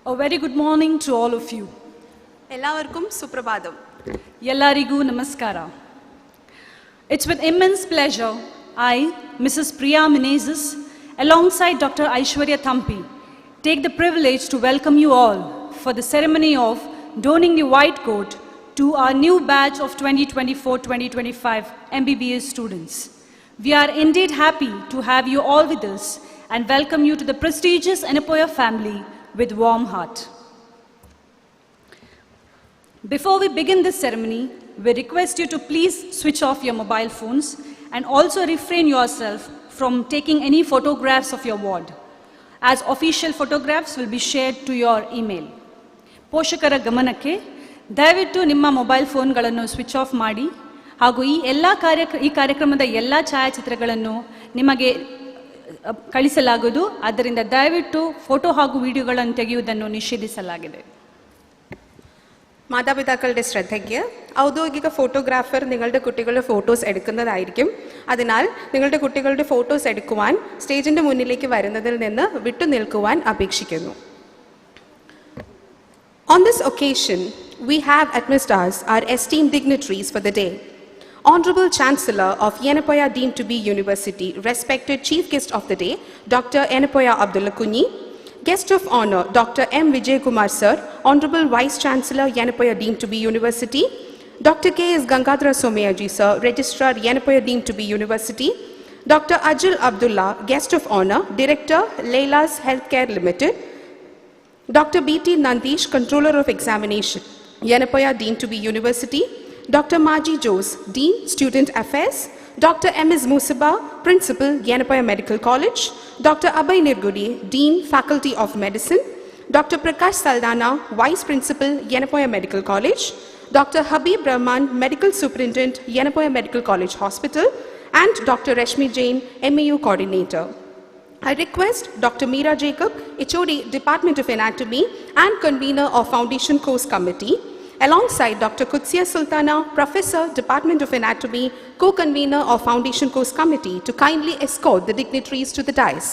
A very good morning to all of you. എല്ലാവർക്കും സുപ്രഭാതം. Yellarigu namaskara. It's with immense pleasure I, Mrs. Priya Menezes, alongside Dr. Aishwarya Thampi, take the privilege to welcome you all for the ceremony of donning the white coat to our new batch of 2024-2025 MBBS students. We are indeed happy to have you all with us and welcome you to the prestigious Yenepoya family with warm heart. Before we begin this ceremony, we request you to please switch off your mobile phones and also refrain yourself from taking any photographs of your ward, as official photographs will be shared to your email. ಪೋಷಕರ ಗಮನಕ್ಕೆ ದಯವಿಟ್ಟು ನಿಮ್ಮ mobile ಫೋನ್ಗಳನ್ನು switch off ಮಾಡಿ ಹಾಗೂ ಈ ಕಾರ್ಯಕ್ರಮದ ಎಲ್ಲ ಛಾಯಾಚಿತ್ರಗಳನ್ನು ನಿಮಗೆ ಕಳಿಸಲಾಗುವುದು. ಆದ್ದರಿಂದ ದಯವಿಟ್ಟು ಫೋಟೋ ಹಾಗೂ ವಿಡಿಯೋಗಳನ್ನು ತೆಗೆಯುವುದನ್ನು ನಿಷೇಧಿಸಲಾಗಿದೆ. മാതാപിതാക്കളുടെ ശ്രദ്ധയ്ക്ക് ഔദ്യോഗിക ഫോട്ടോഗ്രാഫർ നിങ്ങളുടെ കുട്ടികളുടെ ഫോട്ടോസ് എടുക്കുന്നതായിരിക്കും. അതിനാൽ നിങ്ങളുടെ കുട്ടികളുടെ ഫോട്ടോസ് എടുക്കുവാൻ സ്റ്റേജിൻ്റെ മുന്നിലേക്ക് വരുന്നതിൽ നിന്ന് വിട്ടുനിൽക്കുവാൻ അപേക്ഷിക്കുന്നു. On this occasion, we have amidst us our esteemed dignitaries for the day. Honorable Chancellor of Yenepoya deemed to be University, respected Chief Guest of the day, Dr. Yenepoya Abdullah Kunyi. Guest of Honor, Dr. M. Vijay Kumar Sir, Honorable Vice Chancellor, Yenepoya deemed to be University. Dr. K. S. Gangadhara Somayaji Sir, Registrar, Yenepoya deemed to be University. Dr. Ajil Abdullah, Guest of Honor, Director, Leila's Healthcare Limited. Dr. B. T. Nandish, Controller of Examination, Yenepoya deemed to be University. Dr. Maji Jose, Dean, Student Affairs. Dr. M. S. Musaba, Principal, Yenepoya Medical College. Dr. Abhay Nirgudi, Dean, Faculty of Medicine. Dr. Prakash Saldana, Vice Principal, Yenepoya Medical College. Dr. Habib Rahman, Medical Superintendent, Yenepoya Medical College Hospital. And Dr. Rashmi Jain, MAU Coordinator. I request Dr. Meera Jacob, HOD, Department of Anatomy and Convener of Foundation Course Committee, alongside Dr. Kutsia Sultana, Professor, Department of Anatomy, Co-Convener of Foundation Course Committee, to kindly escort the dignitaries to the dais.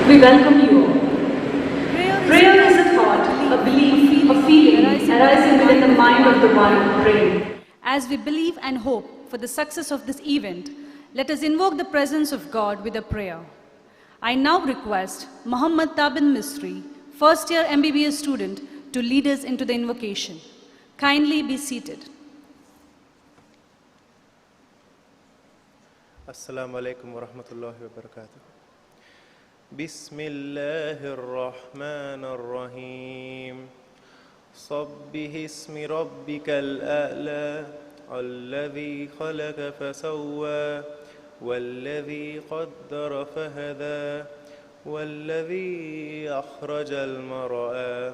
We welcome you all. Prayer is a thought, a belief, a feeling arising within the mind of the one praying. As we believe and hope for the success of this event, let us invoke the presence of God with a prayer. I now request Muhammad Tabin Misri, first year MBBS student, to lead us into the invocation. Kindly be seated. Assalamu alaikum wa rahmatullahi wa barakatuh. بسم الله الرحمن الرحيم صبح اسم ربك الأعلى الذي خلق فسوى والذي قدر فهدى والذي أخرج المرعى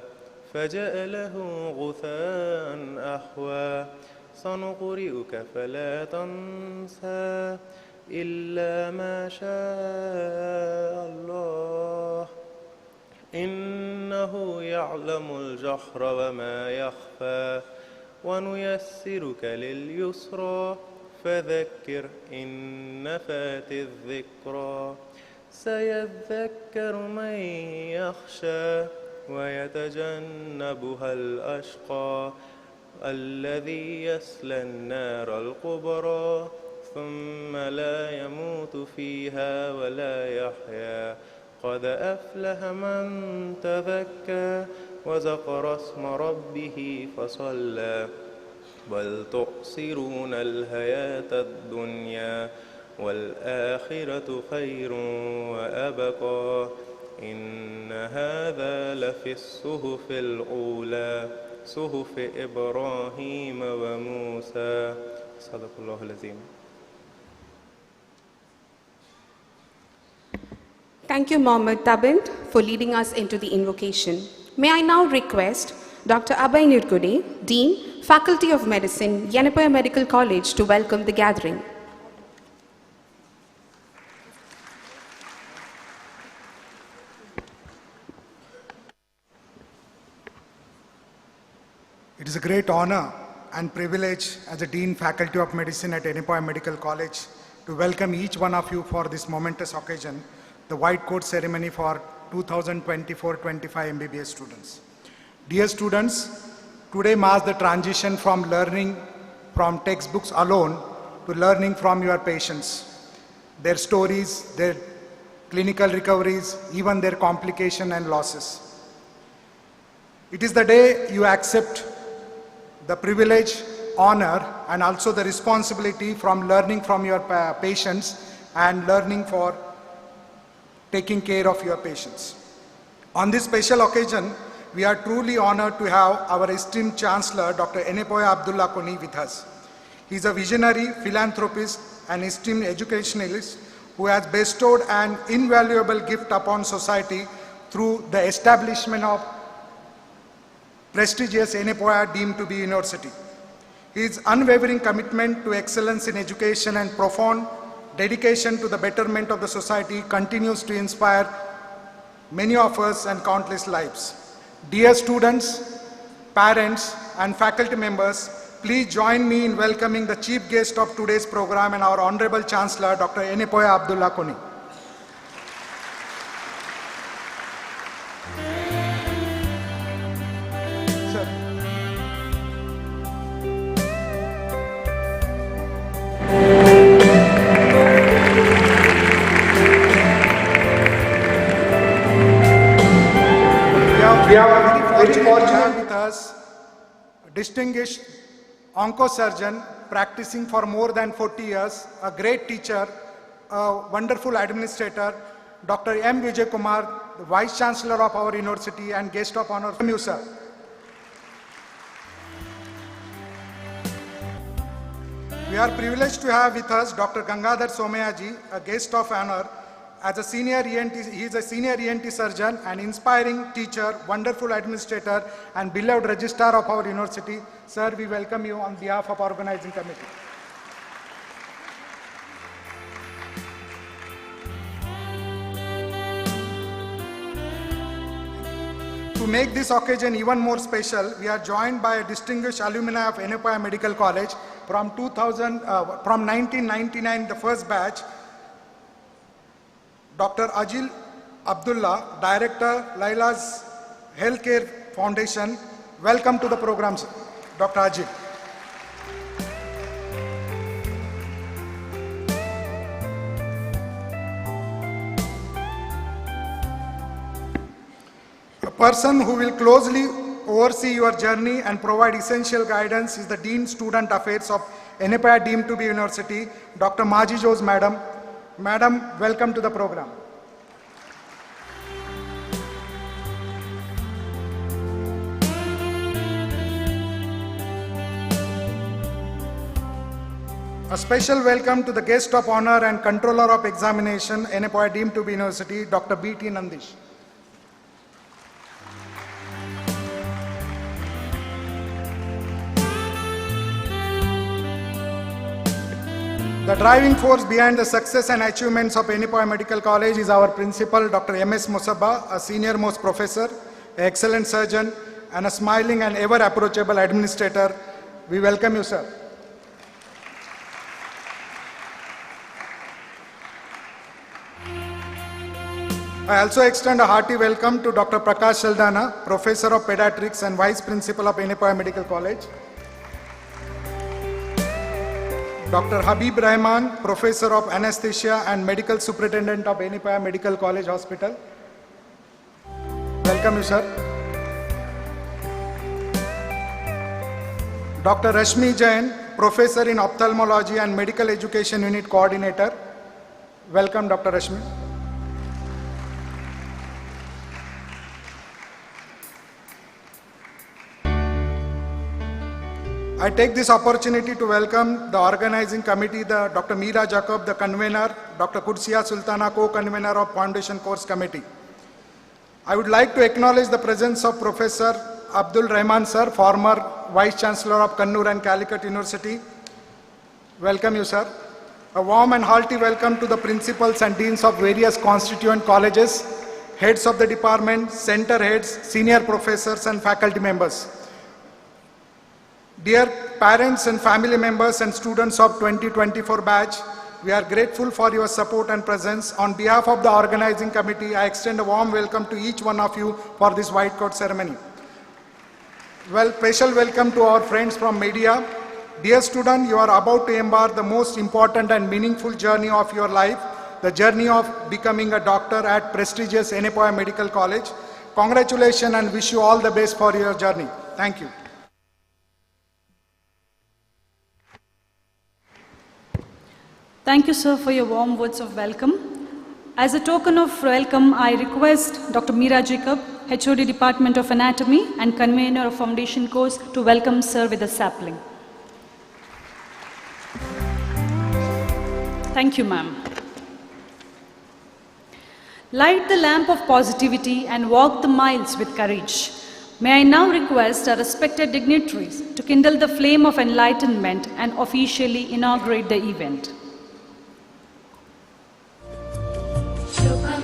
فجعله غثاء أحوى سنقرئك فلا تنسى إلا ما شاء الله إنه يعلم الجهر وما يخفى ونيسرك لليسرى فذكر إن نفعت الذكرى سيذكر من يخشى ويتجنبها الأشقى الذي يصلى النار الكبرى ثم لا يموت فيها ولا يحيا قد أفلح من تذكى وذكر اسم ربه فصلى بل تؤثرون الحياة الدنيا والآخرة خير وأبقى إن هذا لفي الصحف الأولى صحف إبراهيم وموسى صدق الله العظيم. Thank you, Mohammed Tabint, for leading us into the invocation. May I now request Dr. Abhay Nirgude, Dean, Faculty of Medicine, Yenepoya Medical College, to welcome the gathering. It is a great honor and privilege as a Dean Faculty of Medicine at Yenepoya Medical College to welcome each one of you for this momentous occasion, the white coat ceremony for 2024-25 MBBS students. Dear students, today marks the transition from learning from textbooks alone to learning from your patients, their stories, their clinical recoveries, even their complications and losses. It is the day you accept the privilege, honor, and also the responsibility from learning from your patients and learning for taking care of your patients. On this special occasion, we are truly honored to have our esteemed Chancellor, Dr. Yenepoya Abdullah Koni, with us. He is a visionary, philanthropist, and esteemed educationalist who has bestowed an invaluable gift upon society through the establishment of prestigious Yenepoya deemed to be university. His unwavering commitment to excellence in education and profound dedication to the betterment of the society continues to inspire many of us and countless lives. Dear students, parents, and faculty members, please join me in welcoming the chief guest of today's program and our Honorable Chancellor, Dr. Yenepoya Abdullah Koni. We are very fortunate with us, a distinguished oncosurgeon practicing for more than 40 years, a great teacher, a wonderful administrator, Dr. M. Vijay Kumar, the Vice Chancellor of our university and guest of honor. Thank you, sir. We are privileged to have with us Dr. Gangadhar Somayaji, a guest of honor. As a senior ENT, he is a senior ENT surgeon, an inspiring teacher, wonderful administrator, and beloved registrar of our university. Sir, we welcome you on behalf of our organizing committee. To make this occasion even more special, we are joined by a distinguished alumni of Yenepoya Medical College from 1999, the first batch, Dr. Ajil Abdullah, Director, Laila's Healthcare Foundation. Welcome to the program, sir. Dr. Ajil. A person who will closely oversee your journey and provide essential guidance is the Dean Student Affairs of Yenepoya deemed to be University, Dr. Maji Jose, Madam. Madam, welcome to the program. A special welcome to the guest of honor and controller of examination, Yenepoya deemed to be University, Dr. B.T. Nandish. The driving force behind the success and achievements of Yenepoya Medical College is our principal, Dr. M.S. Musabba, a senior-most professor, an excellent surgeon, and a smiling and ever-approachable administrator. We welcome you, sir. I also extend a hearty welcome to Dr. Prakash Shaldana, Professor of Pediatrics and Vice Principal of Yenepoya Medical College. Dr. Habib Rahman, Professor of Anesthesia and Medical Superintendent of Yenepoya Medical College Hospital. Welcome you, sir. Dr. Rashmi Jain, Professor in Ophthalmology and Medical Education Unit Coordinator. Welcome, Dr. Rashmi. I take this opportunity to welcome the organizing committee, Dr. Meera Jacob, the convener, Dr. Kursia Sultana, co-convener of Foundation Course Committee. I would like to acknowledge the presence of Professor Abdul Rahman sir, former Vice Chancellor of Kannur and Calicut University. Welcome you, sir. A warm and hearty welcome to the principals and deans of various constituent colleges, heads of the department, center heads, senior professors and faculty members. Dear parents and family members and students of 2024 batch, we are grateful for your support and presence. On behalf of the organizing committee, I extend a warm welcome to each one of you for this white coat ceremony. Well, special welcome to our friends from media. Dear student, you are about to embark the most important and meaningful journey of your life, the journey of becoming a doctor at prestigious Yenepoya Medical College. Congratulations and wish you all the best for your journey. Thank you. Thank you, sir, for your warm words of welcome. As a token of welcome, I request Dr. Meera Jacob, HOD Department of Anatomy and convener of Foundation Course, to welcome sir with a sapling. Thank you, ma'am. Light the lamp of positivity and walk the miles with courage. May I now request our respected dignitaries to kindle the flame of enlightenment and officially inaugurate the event. शुभं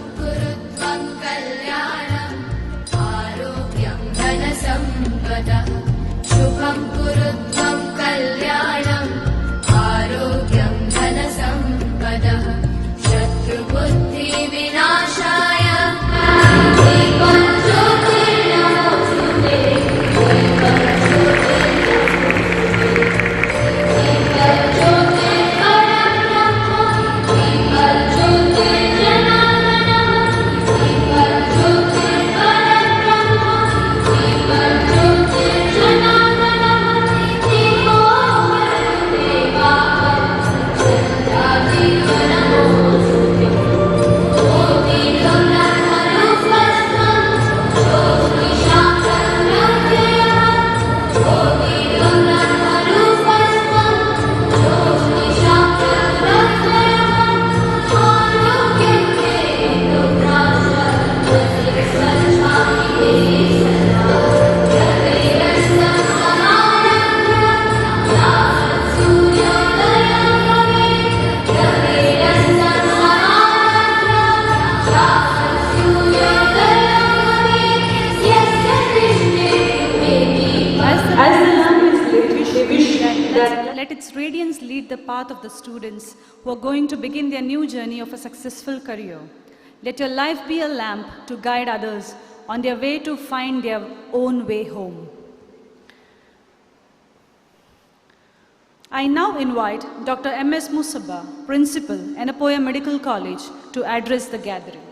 कुरुत्वं कल्याणम् आरोग्यं धनसम्पदः शत्रुबुद्धिविनाशाय दीपं ज्योतिर्नमोस्तुते दीपं ज्योतिर्परं ब्रह्म दीपं ज्योतिर्जनार्दनः दीपं ज्योतिर्परं ब्रह्म दीपं ज्योतिर्जनार्दनः दीपो देवाः नमोस्तुते कोटिरं ब्रह्मरूपस्थं ज्योतिषां प्रत्ययः कोटिरं ब्रह्मरूपस्थं ज्योतिषां प्रत्ययः आरोग्यं वेदोग्रासः सञ्चारिते सदा यतेरस्तं समारभ्य यावत् सूर्योदयं भवेत् यतेरस्तं समारभ्य यावत् सूर्योदयं भवेत् यस्य दृष्टे देवी As the lamp is lit, we wish that let its radiance lead the path of the students who are going to begin their new journey of a successful career. Let your life be a lamp to guide others on their way to find their own way home. I now invite Dr. M.S. Musabba, Principal, Yenepoya Medical College, to address the gathering.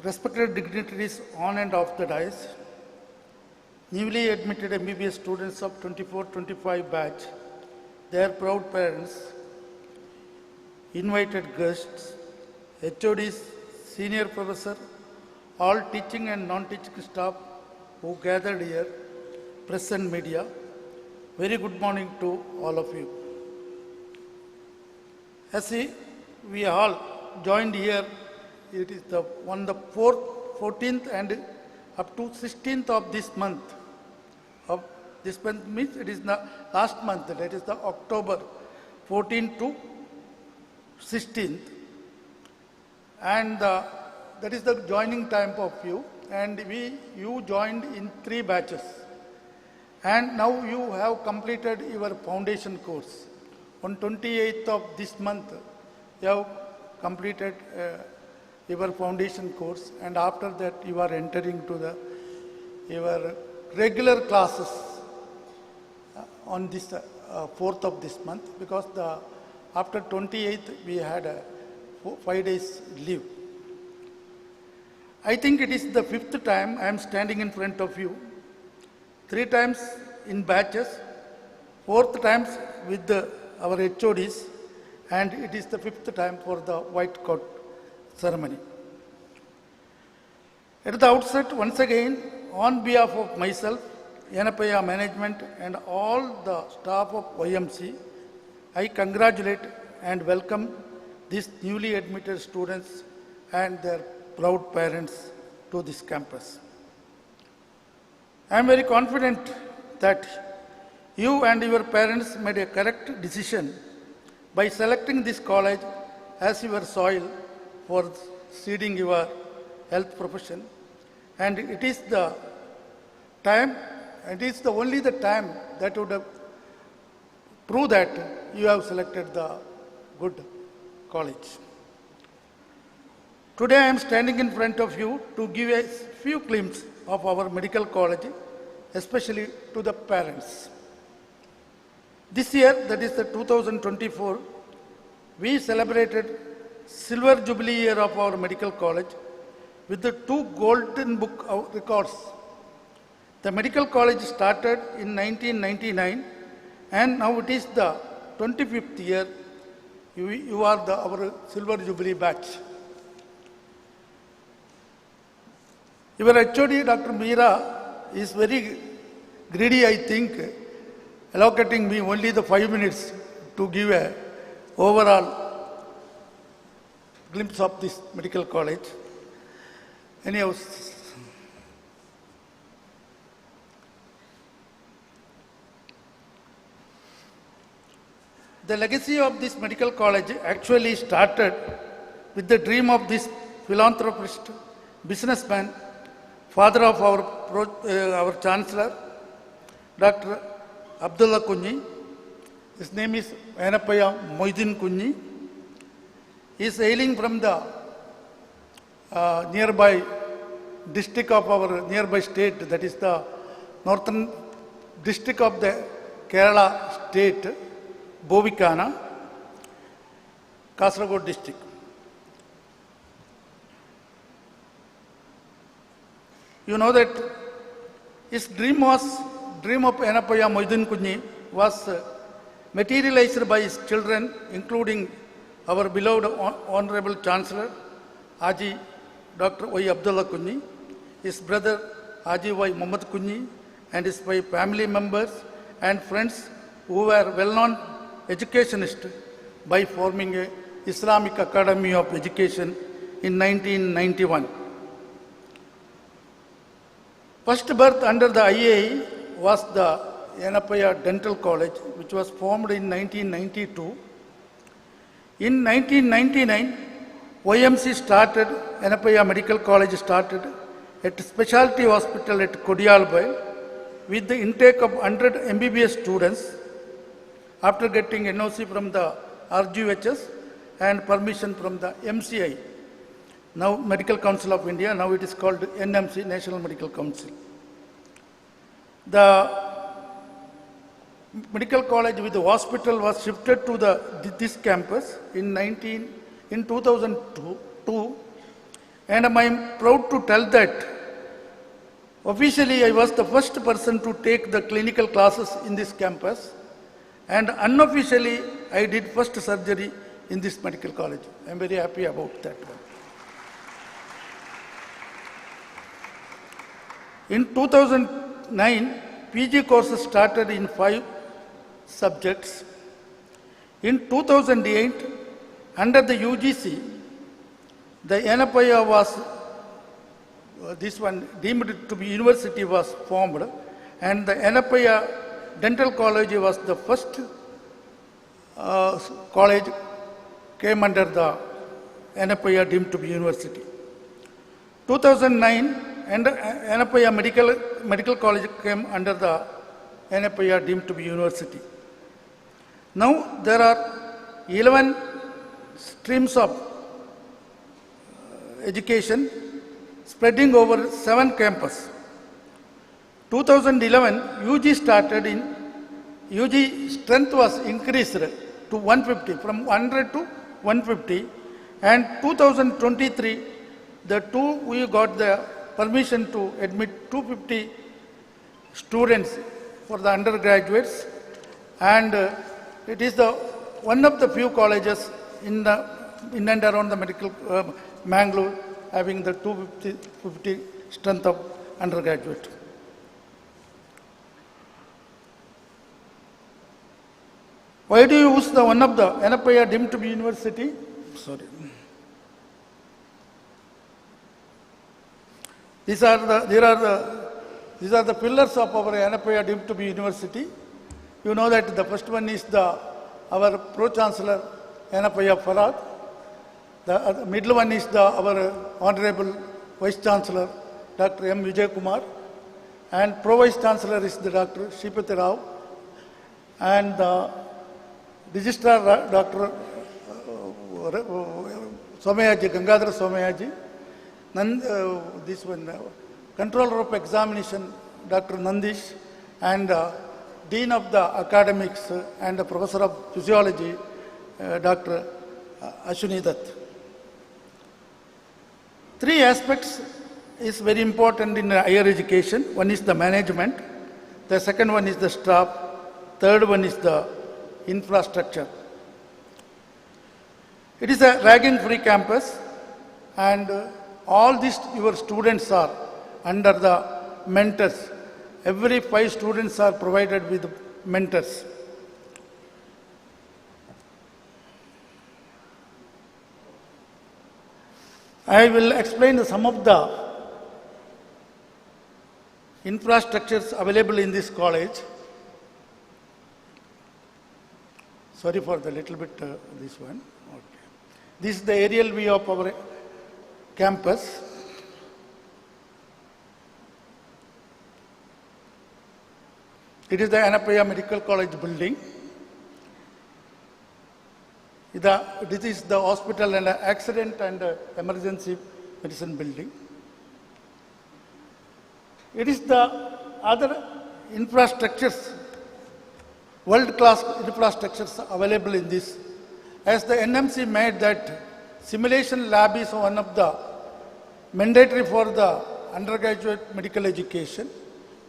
Respected dignitaries on and off the dais, newly admitted MBBS students of 24-25 batch, their proud parents, invited guests, HODs, senior professor, all teaching and non-teaching staff who gathered here, press and media, very good morning to all of you. As we all joined here, it is the 4th, 14th and up to 16th of this month. Of this month means it is the last month, that is the October 14th to 16th. And that is the joining time of you. And you joined in 3 batches. And now you have completed your foundation course. On 28th of this month, you have completed your foundation course, and after that you are entering to your regular classes on this 4th of this month, because the After 28th, we had a 5 days leave. I think it is the 5th time I am standing in front of you. 3 times in batches, 4th times with our HODs, and it is the 5th time for the white coat ceremony. At the outset, once again, on behalf of myself, Yenepoya management and all the staff of YMC, I congratulate and welcome these newly admitted students and their proud parents to this campus. I am very confident that you and your parents made a correct decision by selecting this college as your soil for seeding your health profession, and it is the time, it is the only the time that would have prove that you have selected the good college. Today I am standing in front of you to give a few glimpses of our medical college, especially to the parents. This year, that is the 2024, we celebrated Silver Jubilee year of our medical college with the 2 golden book of records. The medical college started in 1999 and now it is the 25th year. You are our Silver Jubilee batch. Your HOD, Dr. Meera, is very greedy, I think, allocating me only the 5 minutes to give a overall glimpse of this medical college. Anyhow, the legacy of this medical college actually started with the dream of this philanthropist, businessman, father of our Chancellor, Dr. Abdullah Kunji. His name is Yenepoya Moidin Kunji. He is hailing from the nearby district of our nearby state, that is the northern district of the Kerala state, Bovikana, Kasaragod district. You know that his dream of Yenepoya Moidin Kunji was materialized by his children, including our beloved Honorable Chancellor, Haji Dr. Y. Abdullah Kunji, his brother Haji Y. Muhammad Kunji, and his family members and friends who were well-known educationists by forming a Islamic Academy of Education in 1991. First birth under the IAE was the Yenepoya Dental College, which was formed in 1992. In 1999, YMC started, Yenepoya Medical College started at Specialty Hospital at Kodiyalbai with the intake of 100 MBBS students after getting NOC from the RGHS and permission from the MCI, now Medical Council of India, now it is called NMC, National Medical Council. The medical college with the hospital was shifted to this campus in 2002, and I am proud to tell that officially I was the first person to take the clinical classes in this campus, and unofficially I did first surgery in this medical college. I am very happy about that one. In 2009, PG courses started in 5 subjects. In 2008, under the UGC, the Yenepoya was, this one deemed to be university was formed, and the Yenepoya Dental College was the first college came under the Yenepoya deemed to be university. 2009, and Yenepoya Medical College came under the Yenepoya deemed to be university. Now there are 11 streams of education spreading over 7 campuses. 2011, UG started in, UG strength was increased to 150, from 100 to 150. And 2023, we got the permission to admit 250 students for the undergraduates, and it is one of the few colleges in and around the medical Mangalore having the 250 strength of undergraduate. Why do you use one of the Yenepoya deemed to be university? Sorry. These are the pillars of our Yenepoya deemed to be university. You know that the first one is our Pro-Chancellor Yenepoya Farad. The middle one is our Honorable Vice-Chancellor Dr. M. Vijay Kumar, and Pro-Vice-Chancellor is the Dr. Shripati Rao, and the Registrar Dr. Somayaji, Gangadhar Somayaji, this one, Controller of Examination Dr. Nandish, and Dean of the Academics and the Professor of Physiology Dr. Ashwini Dutt. Three aspects is very important in higher education. One is the management, the second one is the staff, third one is the infrastructure. It is a ragging-free campus, and all these your students are under the mentors. Every 5 students are provided with mentors. I will explain some of the infrastructures available in this college. Sorry for the little bit this one. Okay. This is the aerial view of our campus. It is the Yenepoya Medical College building. This is the hospital and accident and emergency medicine building. It is the other infrastructures, world-class infrastructures available in this. As the NMC made that simulation lab is one of the mandatory for the undergraduate medical education,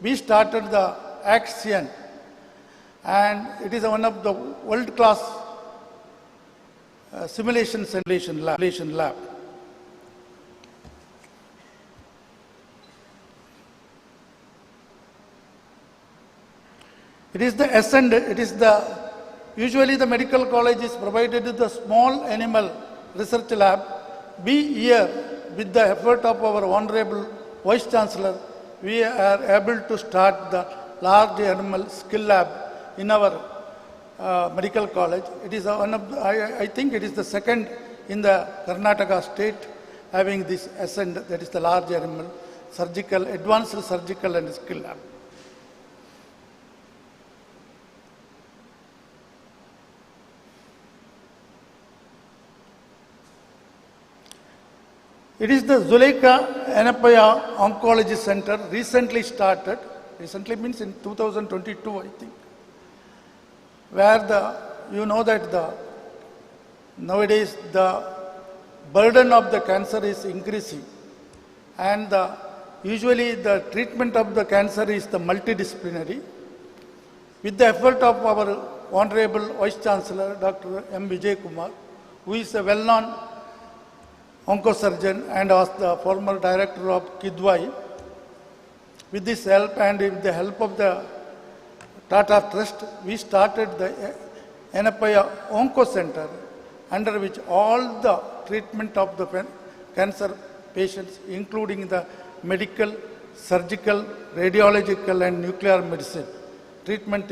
we started the Axion, and it is one of the world-class simulation lab. It is the Ascend, usually the medical college is provided with the small animal research lab. We here, with the effort of our Honorable Vice Chancellor, we are able to start the large animal skill lab in our medical college. It is one of I think it is the second in the Karnataka state having this Ascend, that is the large animal surgical, advanced surgical and skill lab. It is the Zuleika Yenepoya Oncology Center, recently started. Recently means in 2022, I think, where you know that nowadays the burden of the cancer is increasing, and usually the treatment of the cancer is the multidisciplinary. With the effort of our Honorable Vice Chancellor, Dr. M. Vijay Kumar, who is a well-known oncosurgeon and was the former director of Kidwai. With this help and with the help of the Tata Trust, we started the Yenepoya Onco Center, under which all the treatment of the cancer patients, including the medical, surgical, radiological and nuclear medicine treatment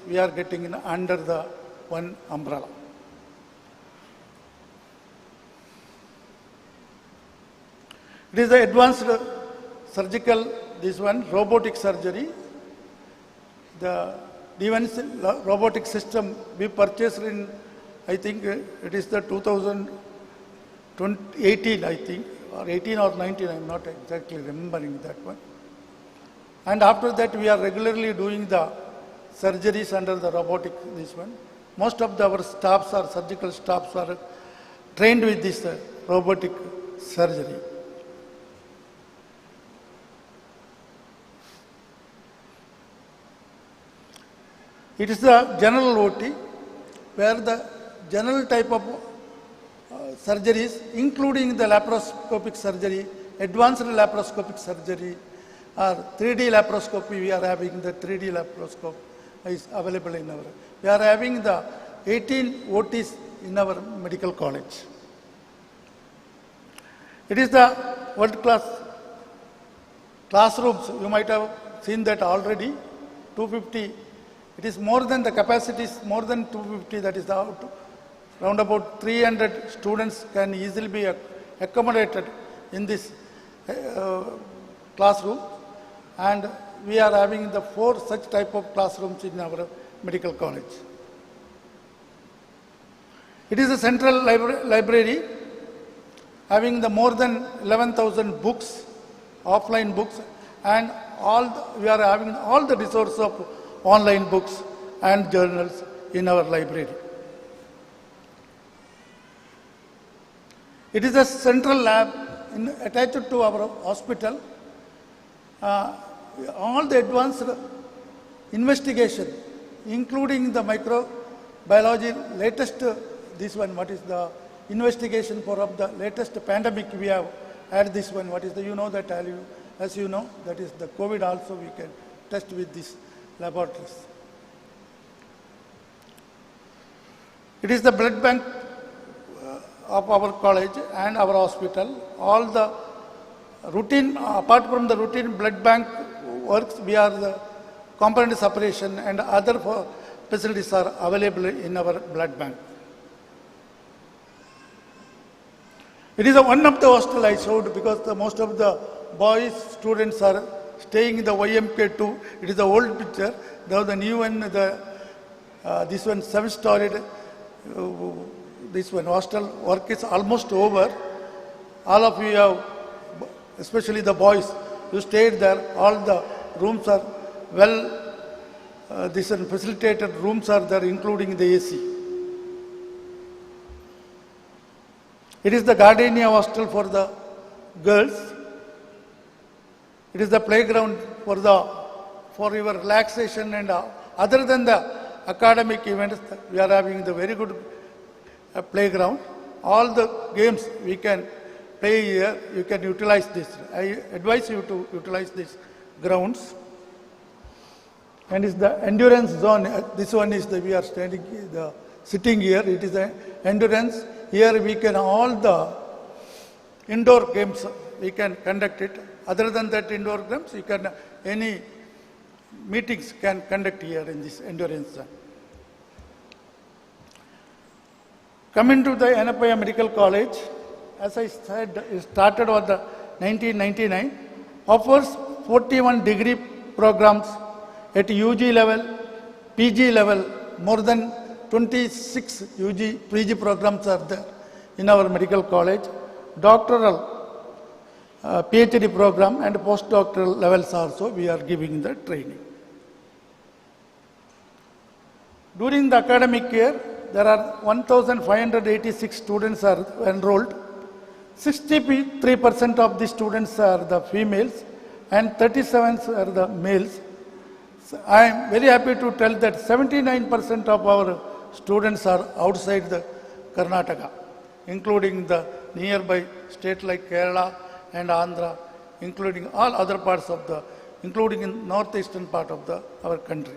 we are getting under the one umbrella. It is the advanced surgical, this one, robotic surgery. The robotic system we purchased in, I think it is the 2018, I think, or 18 or 19, I am not exactly remembering that one. And after that we are regularly doing the surgeries under the robotic, this one. most of our staffs are surgical staffs are trained with this robotic surgery. It is the general OT where the general type of surgeries, including the laparoscopic surgery, advanced laparoscopic surgery, or 3D laparoscopy. We are having the 3D laparoscope is available in our. We are having the 18 OTs in our medical college. It is the world-class classrooms. You might have seen that already. 250. It is more than the capacity is more than 250. That is the round about 300 students can easily be accommodated in this classroom, and we are having the 4 such type of classrooms in our medical college. It is a central library having the more than 11,000 books, offline books, and we are having all the resources of online books and journals in our library. It is a central lab attached to our hospital. All the advanced investigation, including the microbiology, latest, this one, what is the investigation for of the latest pandemic we have had this one, what is the, you know that, as you know, that is the COVID also we can test with these laboratories. It is the blood bank of our college and our hospital. All the routine, apart from the routine blood bank works, we are the component separation and other facilities are available in our blood bank. It is one of the hostel I showed because most of the boys students are staying in the YMK2. It is the old picture. Now the new one, this one 7-storied, this one hostel work is almost over. All of you have, especially the boys, you stayed there. All the rooms are well, this one facilitated rooms are there, including the AC. It is the Gardenia hostel for the girls. It is the playground for your relaxation and other than the academic events, we are having the very good playground. All the games we can play here, you can utilize this. I advise you to utilize these grounds. And is the endurance zone. This one is we are sitting here. It is the endurance. Here we can all the indoor games we can conduct it. Other than that indoor games, you can any meetings can conduct here in this endurance zone. Coming to the Yenepoya Medical College, as I said, it started on the 1999, offers 41 degree programs at UG level, PG level, more than 26 UG, PG programs are there in our medical college. Doctoral PhD program and postdoctoral levels also we are giving the training. During the academic year, there are 1,586 students are enrolled. 63% of the students are the females and 37% are the males. So I am very happy to tell that 79% of our students are outside the Karnataka, including the nearby state like Kerala and Andhra, including all other parts of including in northeastern part of our country.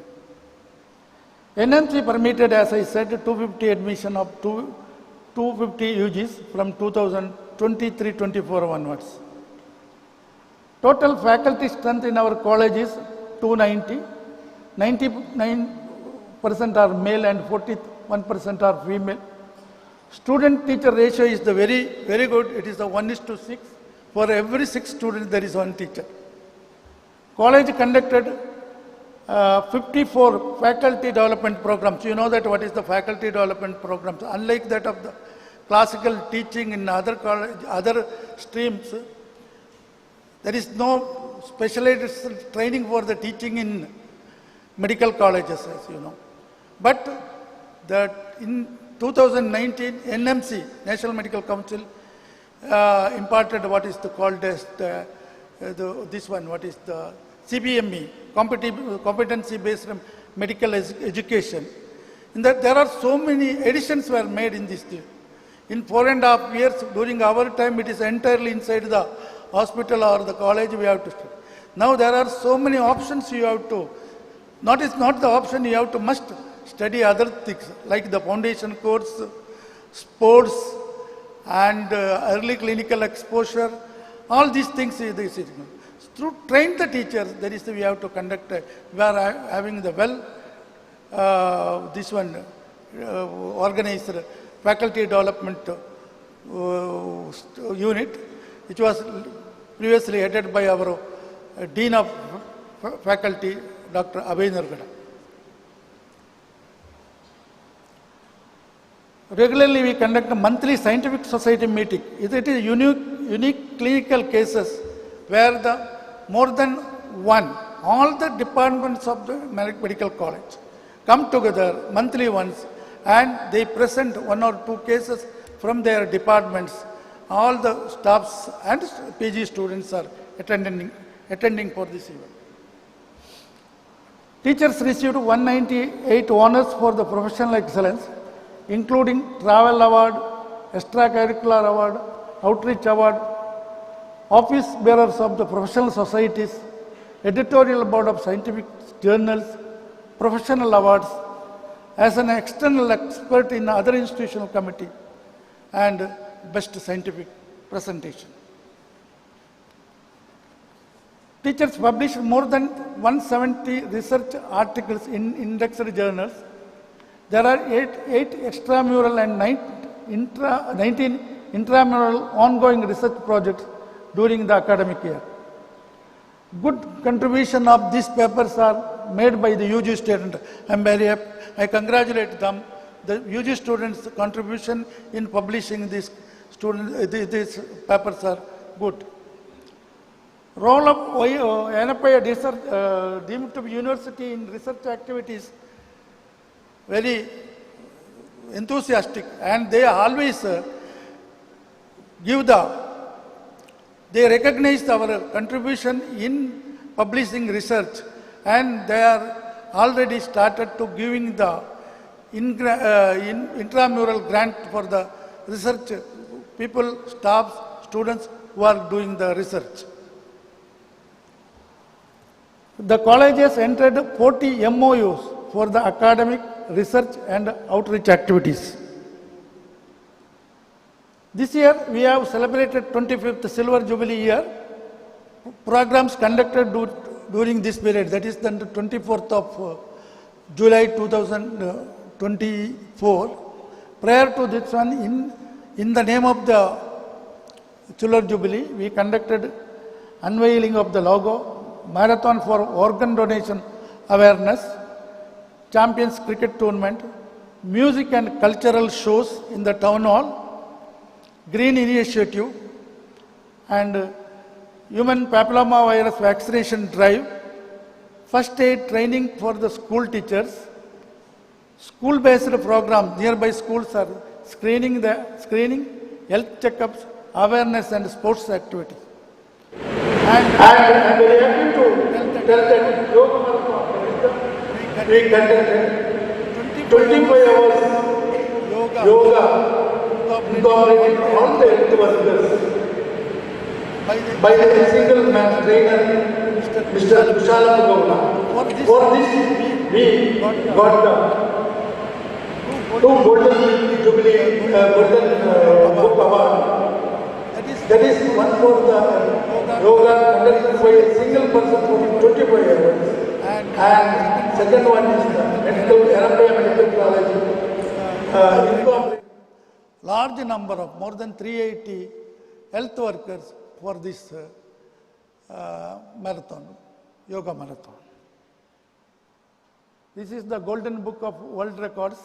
NMC permitted, as I said, 250 admission of 250 UGs from 2023-24 onwards. Total faculty strength in our college is 290. 99% are male and 41% are female. Student-teacher ratio is the very good. It is the 1:6. For every 6 students, there is 1 teacher. College conducted 54 faculty development programs. You know that what is the faculty development programs. Unlike that of the classical teaching in other college, other streams, there is no specialized training for the teaching in medical colleges, as you know. But that in 2019, NMC, National Medical Council, imparted what is called as this one, what is the CBME, competency-based medical education. In that there are so many additions were made in this thing. In 4.5 years, during our time, it is entirely inside the hospital or the college we have to study. Now there are so many options you have to, not the option, you have to must study other things like the foundation course, sports, and early clinical exposure. All these things is to train the teachers. That is, we have to conduct. We are having the organized faculty development unit, which was previously headed by our Dean of Faculty, Dr. Abhay Nargada. Regularly, we conduct a monthly scientific society meeting. It is unique clinical cases where more than one, all the departments of the medical college come together monthly once, and they present 1 or 2 cases from their departments. All the staffs and PG students are attending for this event. Teachers received 198 honors for the professional excellence, including Travel Award, Extracurricular Award, Outreach Award, Office Bearers of the Professional Societies, Editorial Board of Scientific Journals, Professional Awards, as an external expert in other institutional committee, and Best Scientific Presentation. Teachers published more than 170 research articles in indexed journals. There are 8 extramural and 19 intramural ongoing research projects during the academic year. Good contribution of these papers are made by the UG student. I congratulate them. The UG students' contribution in publishing these papers are good. Role of Yenepoya deemed to be university in research activities very enthusiastic, and they always they recognize our contribution in publishing research, and they are already started to giving the intramural grant for the research people, staff, students who are doing the research. The college has entered 40 MOUs for the academic, research and outreach activities. This year we have celebrated 25th Silver Jubilee year. Programs conducted during this period, that is the 24th of July 2024. Prior to this one, in the name of the Silver Jubilee, we conducted unveiling of the logo, marathon for organ donation awareness, Champions Cricket Tournament, music and cultural shows in the town hall, Green Initiative, and Human Papilloma Virus Vaccination Drive, First Aid Training for the school teachers, school-based program, nearby schools are screening, health checkups, awareness and sports activities. And I am very happy to tell that Yoga Marathon, we conducted 25 hours yoga incorporating all the health workers by the single man trainer, Mr. Kushala Gowla. For this, we got the 2 Golden Jubilee Book Award. That is one for the yoga conducted by a single person for 25 hours. And second one is the Yenepoya Medical College. Large number of more than 380 health workers for this marathon, yoga marathon. This is the Golden Book of World Records.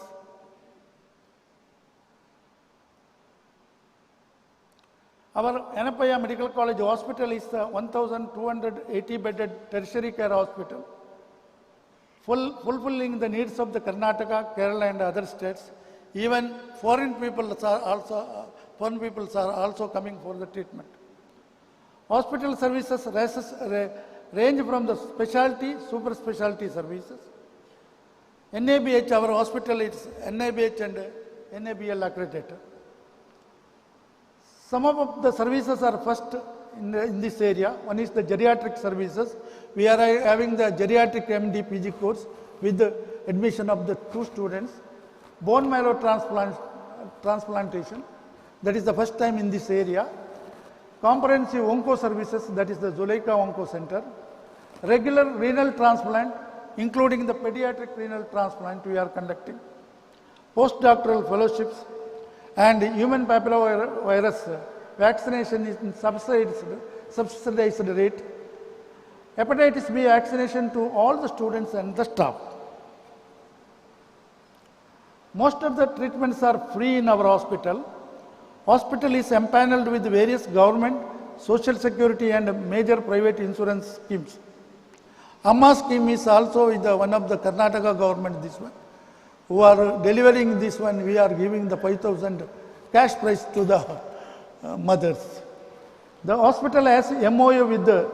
Our Yenepoya Medical College Hospital is a 1,280 bedded tertiary care hospital fulfilling the needs of the Karnataka, Kerala and other states. Even foreign peoples are also coming for the treatment. Hospital services range from the specialty, super specialty services. NABH, our hospital is NABH and NABL accredited. Some of the services are first in this area. One is the geriatric services. We are having the geriatric MD PG course with the admission of the 2 students. Bone marrow transplantation, that is the first time in this area. Comprehensive onco services, that is the Zuleika Onco Center. Regular renal transplant, including the pediatric renal transplant we are conducting. Postdoctoral fellowships and human papillomavirus vaccination is in subsidized rate. Hepatitis B vaccination to all the students and the staff. Most of the treatments are free in our hospital. Hospital is empaneled with various government, social security and major private insurance schemes. Amma scheme is also one of the Karnataka government, this one. Who are delivering this one, we are giving the 5,000 cash prize to the mothers. The hospital has MOU with the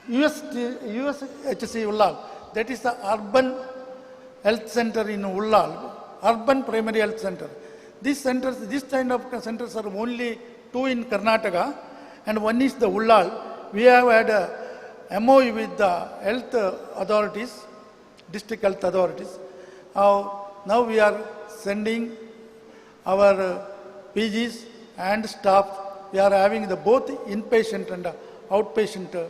USHC Ullal, that is the Urban Health Center in Ullal, Urban Primary Health Center. These centers, this kind of centers are only 2 in Karnataka and one is the Ullal. We have had a MOU with the health authorities, district health authorities. Now we are sending our PGs and staff. We are having the both inpatient and outpatient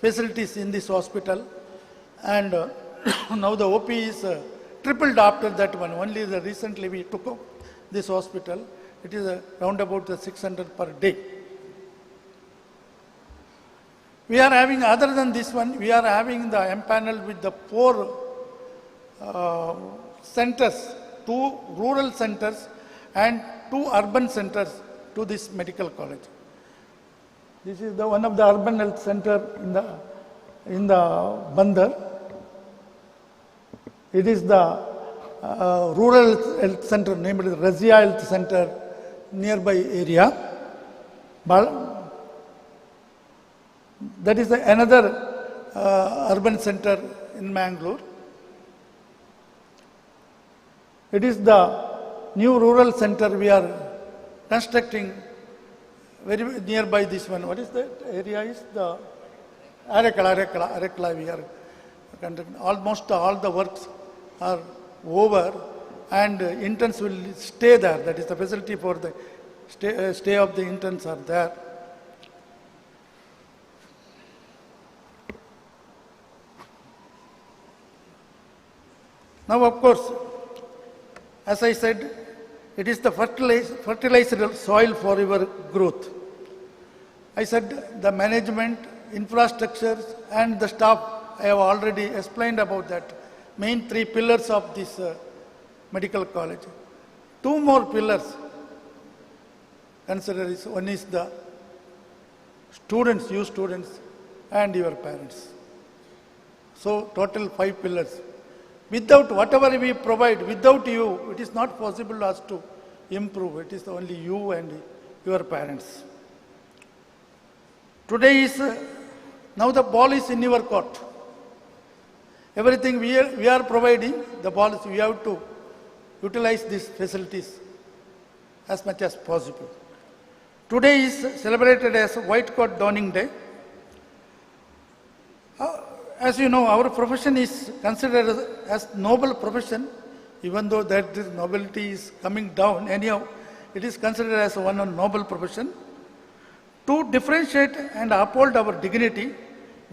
facilities in this hospital. And now the OP is tripled after that one. Only recently we took up this hospital. It is around about 600 per day. We are having, other than this one, we are having the empanel with the 4 centers, 2 rural centers and 2 urban centers to this medical college. This is the one of the urban health center in the Bandar. It is the rural health center named Razia Health Center, nearby area. That is another urban center in Mangalore. It is the new rural center we are constructing very nearby this one. What is that area? Is the Arekala we are conducting. Almost all the works are over and interns will stay there. That is the facility for the stay of the interns are there. Now, of course, as I said, it is the fertilizer soil for your growth. I said the management, infrastructures and the staff, I have already explained about that. Main 3 pillars of this medical college. 2 more pillars consider is, one is the students, you students and your parents. So total 5 pillars. Without whatever we provide, without you, it is not possible for us to improve. It is only you and your parents. Today is, now the ball is in your court. Everything we are providing, the ball is, we have to utilize these facilities as much as possible. Today is celebrated as White Coat Donning Day. As you know, our profession is considered as noble profession, even though that this nobility is coming down. Anyhow, it is considered as one noble profession. To differentiate and uphold our dignity,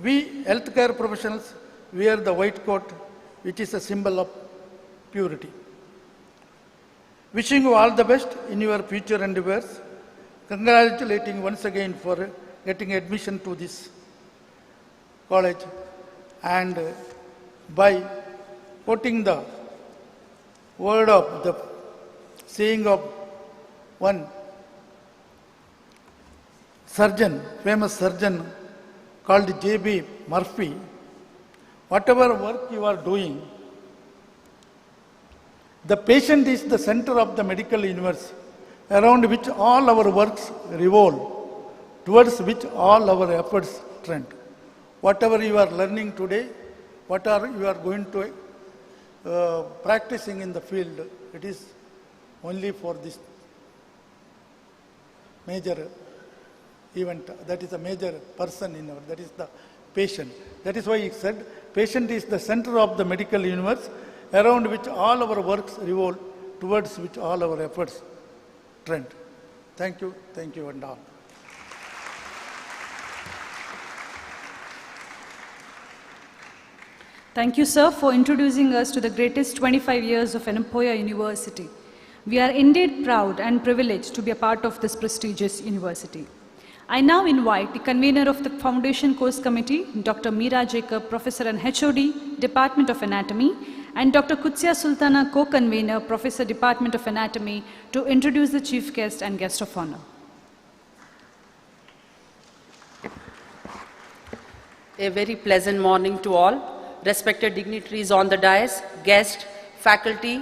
we healthcare professionals wear the white coat, which is a symbol of purity. Wishing you all the best in your future endeavors. Congratulating once again for getting admission to this college. And by quoting the word of the saying of one surgeon, famous surgeon called J.B. Murphy, whatever work you are doing, the patient is the center of the medical universe, around which all our works revolve, towards which all our efforts trend. Whatever you are learning today, whatever you are going to practicing in the field, it is only for this major event. That is a major person in our, that is the patient. That is why he said, patient is the center of the medical universe, around which all our works revolve, towards which all our efforts trend. Thank you and all. Thank you, sir, for introducing us to the greatest 25 years of Yenepoya University. We are indeed proud and privileged to be a part of this prestigious university. I now invite the convener of the Foundation Course Committee, Dr. Meera Jacob, Professor and HOD, Department of Anatomy, and Dr. Kutsia Sultana, co-convener, Professor, Department of Anatomy, to introduce the chief guest and guest of honor. A very pleasant morning to all. Respected dignitaries on the dais, guests, faculty,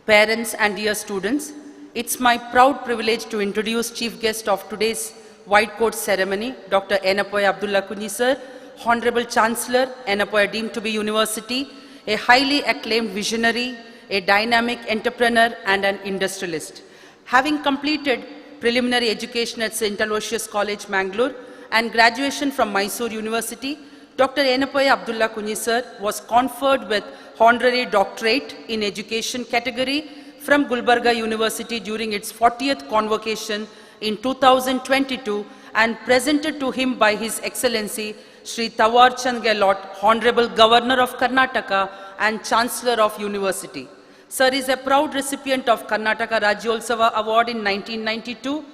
parents and dear students. It's my proud privilege to introduce chief guest of today's white coat ceremony, Dr. Yenepoya Abdullah Kunyi sir, Honorable Chancellor, Yenepoya deemed to be University, a highly acclaimed visionary, a dynamic entrepreneur and an industrialist. Having completed preliminary education at St. Aloysius College, Mangalore, and graduation from Mysore University, Dr. Yenepoya Abdullah Kunyi sir was conferred with honorary doctorate in education category from Gulbarga University during its 40th convocation in 2022 and presented to him by His Excellency Shri Tawar Chand Gehlot, Honorable Governor of Karnataka and Chancellor of University. Sir is a proud recipient of Karnataka Rajyolsava Award in 1992.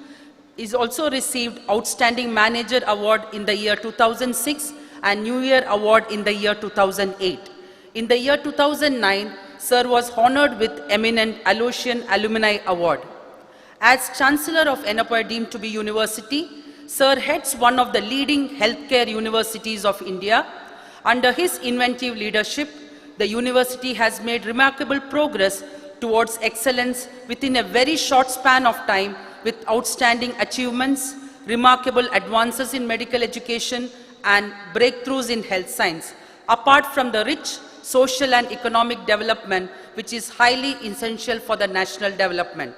Is also received Outstanding Manager Award in the year 2006 and New Year Award in the year 2008. In the year 2009, Sir was honored with Eminent Aloysian Alumni Award. As Chancellor of Yenepoya deemed to be University, Sir heads one of the leading healthcare universities of India. Under his inventive leadership, the university has made remarkable progress towards excellence within a very short span of time with outstanding achievements, remarkable advances in medical education, and breakthroughs in health science, apart from the rich social and economic development which is highly essential for the national development.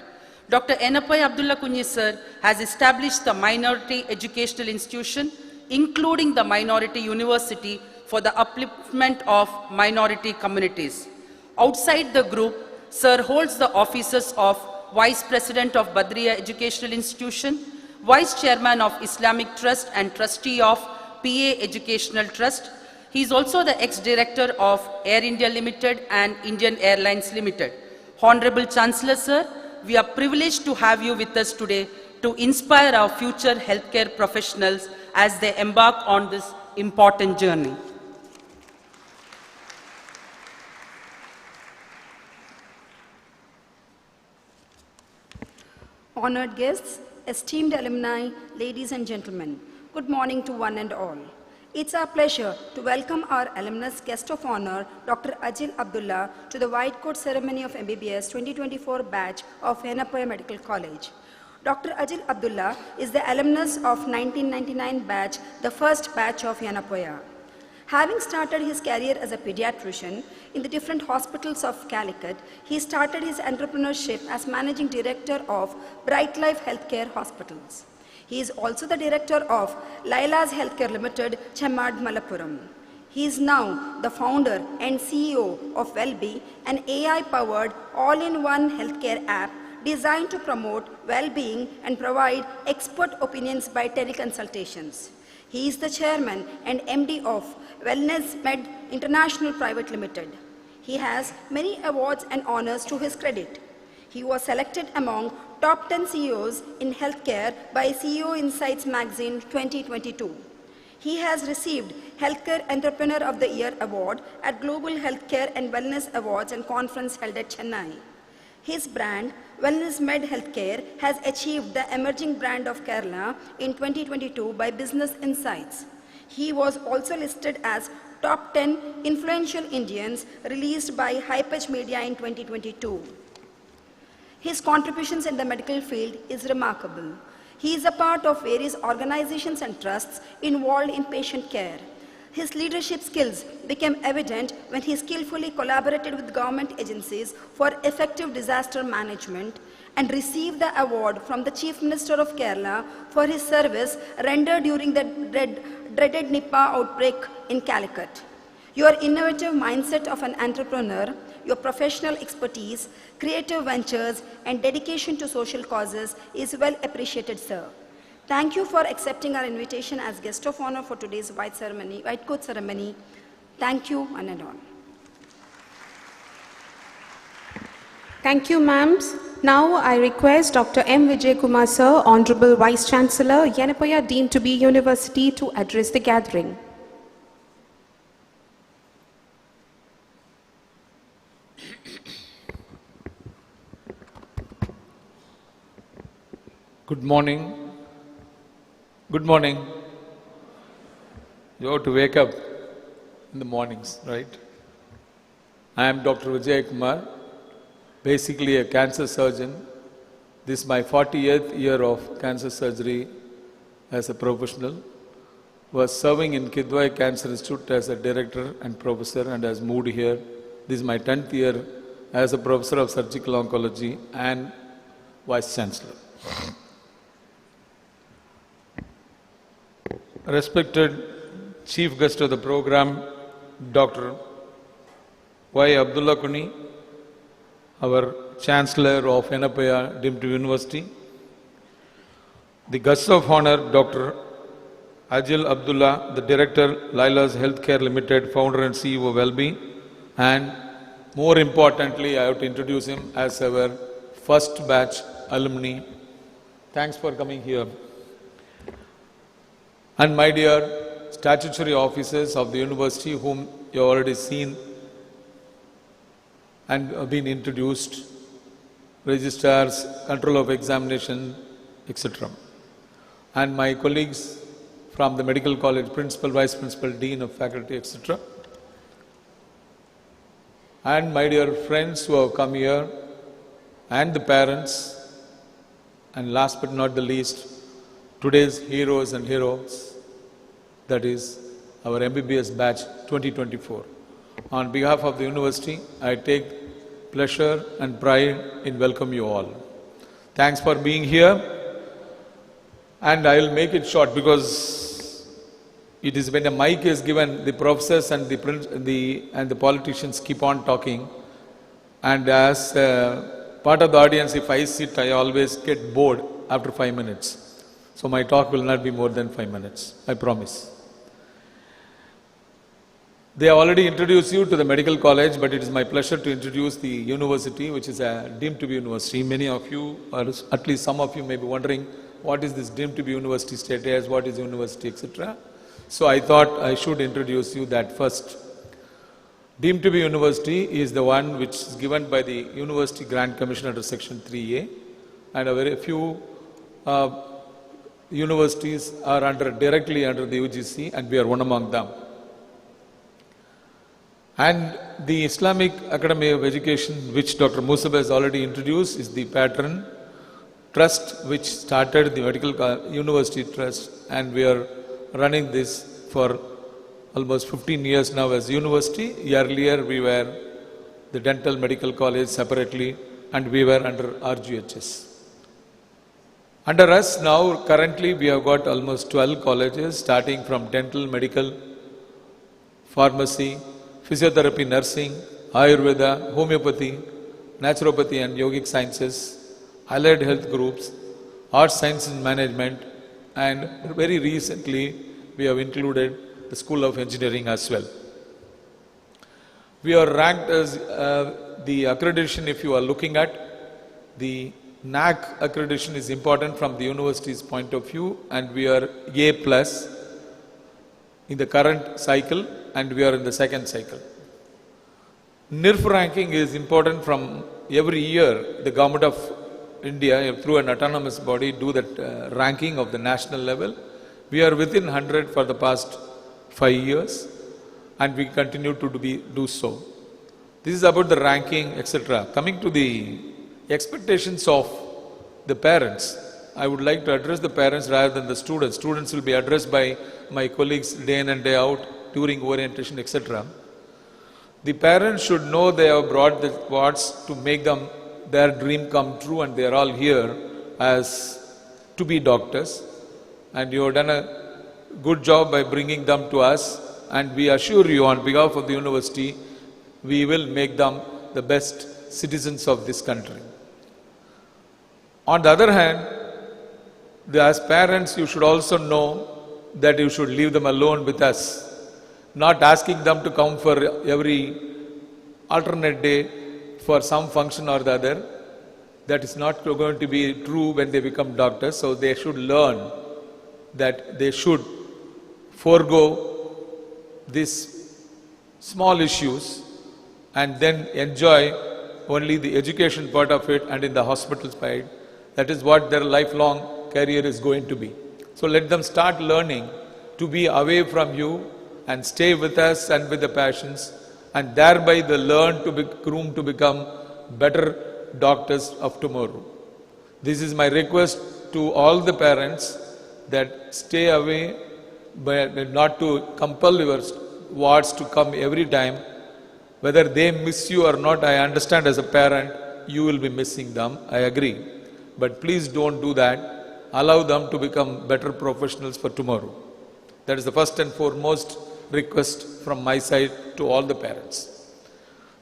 Dr. Yenepoya Abdullah Kunyi sir has established the Minority Educational Institution, including the Minority University, for the upliftment of minority communities. Outside the group, Sir holds the offices of Vice President of Badriya Educational Institution, Vice Chairman of Islamic Trust and Trustee of PA Educational Trust. He is also the ex-director of Air India Limited and Indian Airlines Limited. Honorable Chancellor sir, we are privileged to have you with us today to inspire our future healthcare professionals as they embark on this important journey. Honored guests, esteemed alumni, ladies and gentlemen, good morning to one and all. It's our pleasure to welcome our alumnus guest of honor, Dr. Ajil Abdullah, to the White Coat Ceremony of MBBS 2024 batch of Yenepoya Medical College. Dr. Ajil Abdullah is the alumnus of 1999 batch, the first batch of Yenepoya. Having started his career as a pediatrician in the different hospitals of Calicut, he started his entrepreneurship as managing director of Bright Life Healthcare Hospitals. He is also the director of Laila's Healthcare Limited, Chemmad, Malappuram. He is now the founder and CEO of Wellbe, an AI-powered all-in-one healthcare app designed to promote well-being and provide expert opinions by teleconsultations. He is the chairman and MD of Wellness Med International Private Limited. He has many awards and honors to his credit. He was selected among top 10 CEOs in healthcare by CEO Insights Magazine 2022. He has received Healthcare Entrepreneur of the Year Award at Global Healthcare and Wellness Awards and Conference held at Chennai. His brand, Wellness Med Healthcare, has achieved the Emerging Brand of Kerala in 2022 by Business Insights. He was also listed as Top 10 Influential Indians released by Hypage Media in 2022. His contributions in the medical field is remarkable. He is a part of various organizations and trusts involved in patient care. His leadership skills became evident when he skillfully collaborated with government agencies for effective disaster management and received the award from the Chief Minister of Kerala for his service rendered during the dreaded Nipah outbreak in Calicut. Your innovative mindset of an entrepreneur, your professional expertise, creative ventures, and dedication to social causes is well appreciated, sir. Thank you for accepting our invitation as guest of honor for today's white coat ceremony. Thank you, one and all. Thank you, ma'ams. Now I request Dr. M. Vijay Kumar, sir, Honorable Vice Chancellor, Yenepoya Deemed to be University, to address the gathering. Good morning. Good morning. You have to wake up in the mornings, right? I am Dr. Vijay Kumar, basically a cancer surgeon. This is my 40th year of cancer surgery as a professional. Was serving in Kidwai Cancer Institute as a director and professor and has moved here. This is my 10th year as a professor of surgical oncology and vice chancellor. Respected chief guest of the program, Dr. Y. Abdullah Kuni, our Chancellor of Yenepoya Deemed to be University. The guests of honor, Dr. Ajil Abdullah, the Director, Laila's Healthcare Limited, Founder and CEO, Wellbeing. And more importantly, I have to introduce him as our first batch alumni. Thanks for coming here. And my dear statutory officers of the university, whom you have already seen and have been introduced, registrars, control of examination, etc. And my colleagues from the medical college, principal, vice principal, dean of faculty, etc. And my dear friends who have come here, and the parents, and last but not the least, today's heroes and heroes, that is our MBBS batch 2024. On behalf of the university, I take pleasure and pride in welcoming you all. Thanks for being here. And I will make it short because it is when a mic is given, the professors and the politicians keep on talking. And as part of the audience, if I sit, I always get bored after 5 minutes. So my talk will not be more than 5 minutes, I promise. They have already introduced you to the medical college, but it is my pleasure to introduce the university, which is a deemed to be university. Many of you, or at least some of you, may be wondering, what is this deemed to be university status, what is university, etc. So I thought I should introduce you that first. Deemed to be university is the one which is given by the University Grant Commission under Section 3A, and a very few universities are directly under the UGC, and we are one among them. And the Islamic Academy of Education, which Dr. Musab has already introduced, is the patron trust which started the Medical University Trust, and we are running this for almost 15 years now as university. Earlier we were the Dental Medical College separately, and we were under RGHS. Under us now, currently we have got almost 12 colleges, starting from dental, medical, pharmacy, physiotherapy, nursing, Ayurveda, homeopathy, naturopathy and yogic sciences, allied health groups, arts, science and management, and very recently we have included the School of Engineering as well. We are ranked as the accreditation, if you are looking at, the NAC accreditation is important from the university's point of view, and we are A+ in the current cycle, and we are in the second cycle. NIRF ranking is important from every year. The government of India, through an autonomous body, do that ranking of the national level. We are within 100 for the past 5 years, and we continue to do so. This is about the ranking, etc. Coming to the expectations of the parents, I would like to address the parents rather than the students. Students will be addressed by my colleagues day in and day out during orientation, etc. The parents should know they have brought the wards to make them their dream come true, and they are all here as to be doctors. And you have done a good job by bringing them to us, and we assure you on behalf of the university, we will make them the best citizens of this country. On the other hand, as parents, you should also know that you should leave them alone with us, not asking them to come for every alternate day for some function or the other. That is not going to be true when they become doctors. So they should learn that they should forego these small issues and then enjoy only the education part of it, and in the hospital side, that is what their lifelong career is going to be. So let them start learning to be away from you and stay with us and with the passions, and thereby they learn to be groomed to become better doctors of tomorrow. This is my request to all the parents, that stay away, but not to compel your wards to come every time. Whether they miss you or not, I understand as a parent, you will be missing them, I agree. But please don't do that. Allow them to become better professionals for tomorrow. That is the first and foremost request from my side to all the parents.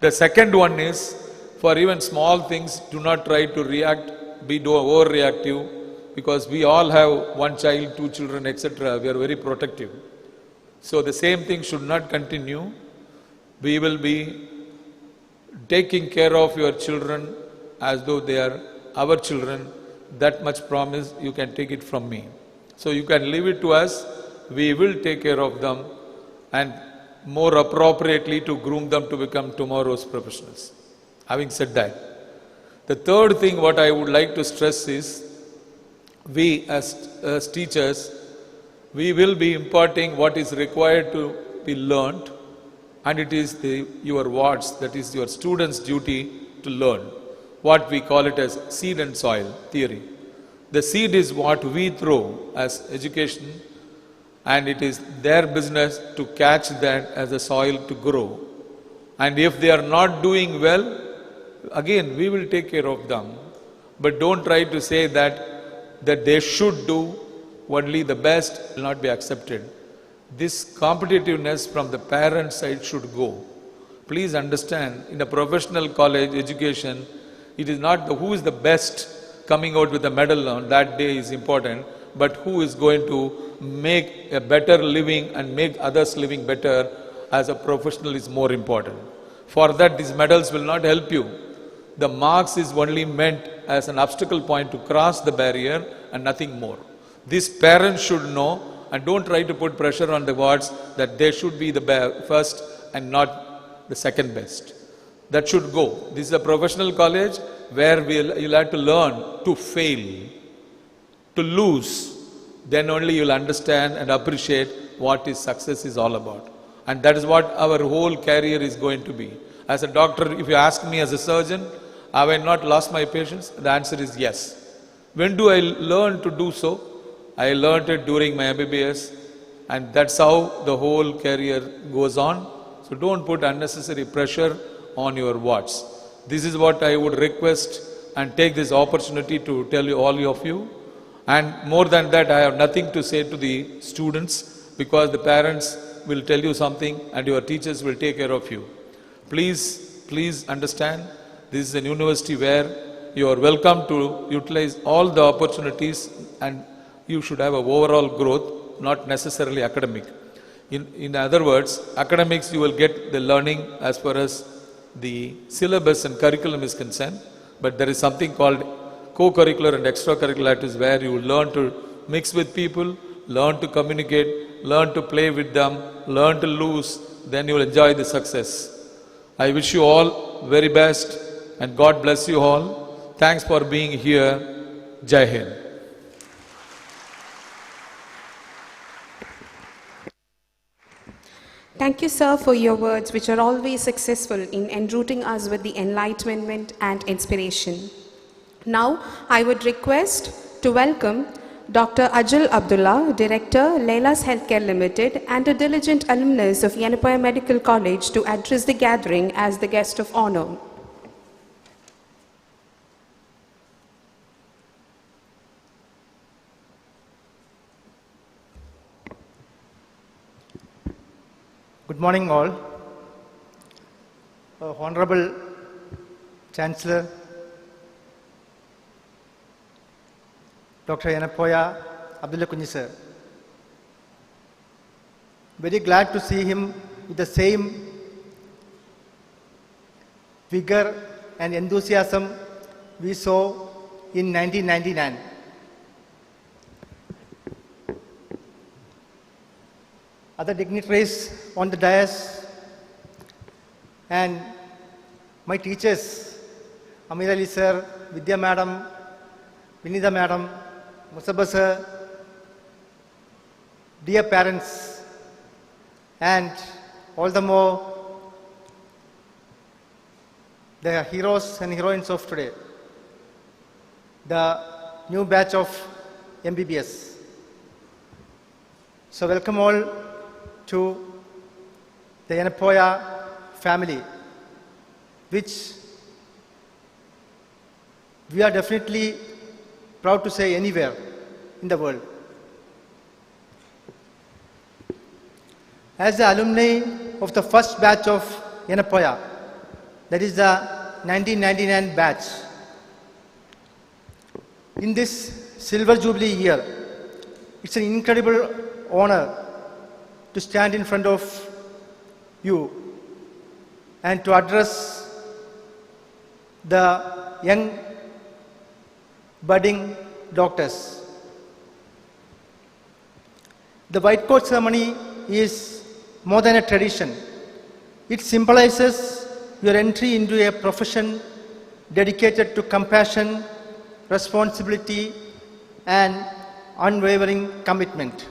The second one is, for even small things, do not try to react, be overreactive, because we all have one child, two children, etc. We are very protective. So the same thing should not continue. We will be taking care of your children as though they are our children. That much promise you can take it from me. So you can leave it to us. We will take care of them, and more appropriately to groom them to become tomorrow's professionals. Having said that, the third thing what I would like to stress is, we as teachers, we will be imparting what is required to be learnt, and it is your wards, that is your students' duty to learn. What we call it as seed and soil theory. The seed is what we throw as education, and it is their business to catch that as a soil to grow. And if they are not doing well, again we will take care of them. But don't try to say that they should do only the best will not be accepted. This competitiveness from the parent side should go. Please understand, in a professional college education, it is not who is the best coming out with a medal on that day is important, but who is going to make a better living and make others living better as a professional is more important. For that, these medals will not help you. The marks is only meant as an obstacle point to cross the barrier and nothing more. These parents should know, and don't try to put pressure on the wards that they should be the first and not the second best. That should go. This is a professional college where you'll have to learn to fail, to lose. Then only you'll understand and appreciate what success is all about. And that is what our whole career is going to be. As a doctor, if you ask me as a surgeon, have I not lost my patients? The answer is yes. When do I learn to do so? I learned it during my MBBS, and that's how the whole career goes on. So don't put unnecessary pressure on your wards. This is what I would request, and take this opportunity to tell you, all of you. And more than that, I have nothing to say to the students, because the parents will tell you something and your teachers will take care of you. Please understand, this is a university where you are welcome to utilize all the opportunities, and you should have an overall growth, not necessarily academic. In other words, academics you will get the learning as far as the syllabus and curriculum is concerned, but there is something called co-curricular and extracurricular activities where you will learn to mix with people, learn to communicate, learn to play with them, learn to lose, then you will enjoy the success. I wish you all very best, and God bless you all. Thanks for being here. Jai Hind. Thank you, sir, for your words, which are always successful in enrooting us with the enlightenment and inspiration. Now, I would request to welcome Dr. Ajil Abdullah, Director, Leila's Healthcare Limited, and a diligent alumnus of Yenepoya Medical College to address the gathering as the guest of honor. Good morning, all. Honorable Chancellor, Dr. Yenepoya Abdullah Kunji sir. Very glad to see him with the same vigor and enthusiasm we saw in 1999. Other dignitaries on the dais and my teachers, Amir Ali sir, Vidya madam, Vinitha madam, Musabba sir, dear parents, and all the more the heroes and heroines of today, the new batch of MBBS. So welcome all to the Yenepoya family, which we are definitely proud to say anywhere in the world. As the alumni of the first batch of Yenepoya, that is the 1999 batch, in this Silver Jubilee year, it's an incredible honor to stand in front of you and to address the young budding doctors. The white coat ceremony is more than a tradition. It symbolizes your entry into a profession dedicated to compassion, responsibility, and unwavering commitment.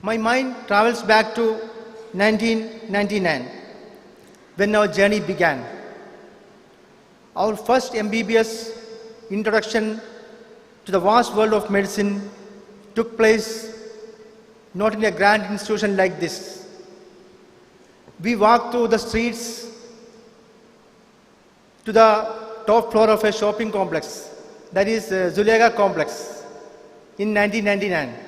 My mind travels back to 1999, when our journey began. Our first MBBS introduction to the vast world of medicine took place not in a grand institution like this. We walked through the streets to the top floor of a shopping complex, that is Zulega complex, in 1999.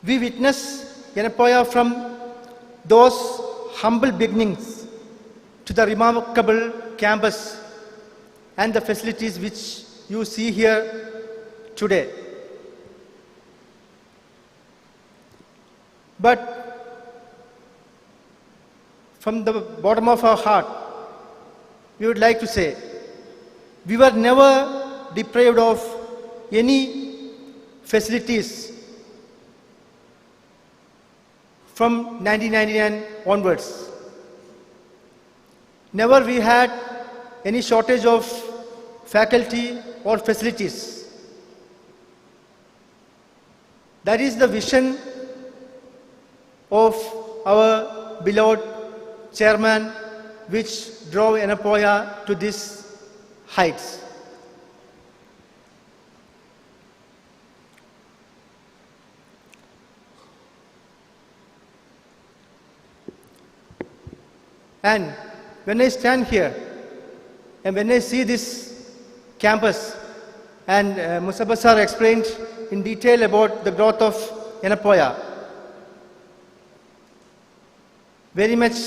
We witnessed Yenepoya from those humble beginnings to the remarkable campus and the facilities which you see here today. But from the bottom of our heart, we would like to say, we were never deprived of any facilities from 1999 onwards. Never we had any shortage of faculty or facilities. That is the vision of our beloved chairman, which drove Yenepoya to these heights. And when I stand here and when I see this campus, and Musabba sir explained in detail about the growth of Yenepoya, very much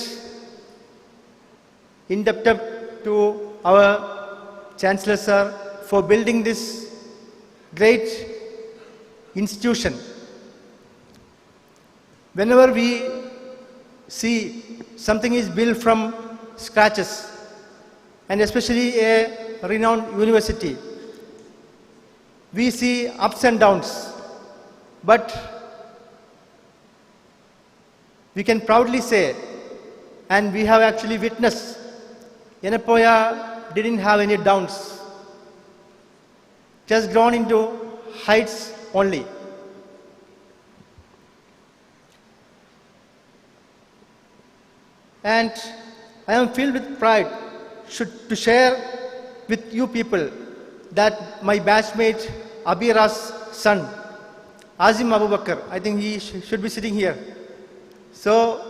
indebted to our Chancellor sir for building this great institution. Whenever we see something is built from scratches, and especially a renowned university, we see ups and downs. But we can proudly say, and we have actually witnessed, Yenepoya didn't have any downs, just grown into heights only. And I am filled with pride to share with you people that my batchmate Abira's son, Azim Abubakar, I think he should be sitting here. So,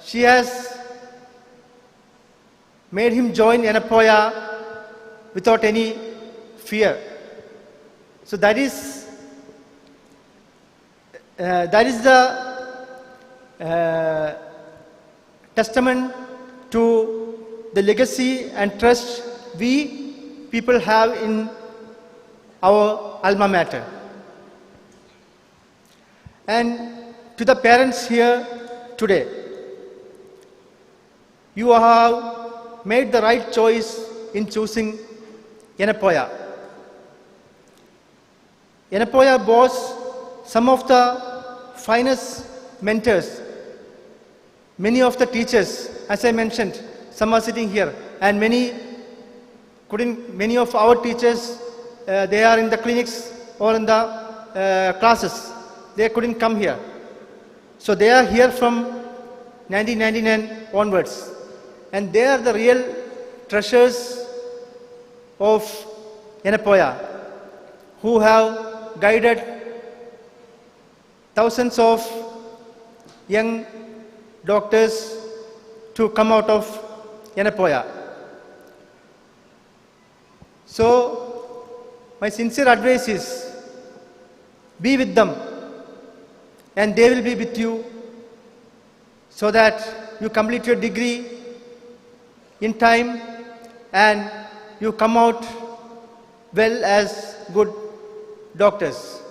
she has made him join Yenepoya without any fear. So that is the testament to the legacy and trust we people have in our alma mater. And to the parents here today, you have made the right choice in choosing Yenepoya. Yenepoya boasts some of the finest mentors. Many of the teachers, as I mentioned, some are sitting here, and many of our teachers, they are in the clinics or in the classes. They couldn't come here. So they are here from 1999 onwards. And they are the real treasures of Yenepoya, who have guided thousands of young doctors to come out of Yenepoya. So, my sincere advice is, be with them, and they will be with you, so that you complete your degree in time and you come out well as good doctors.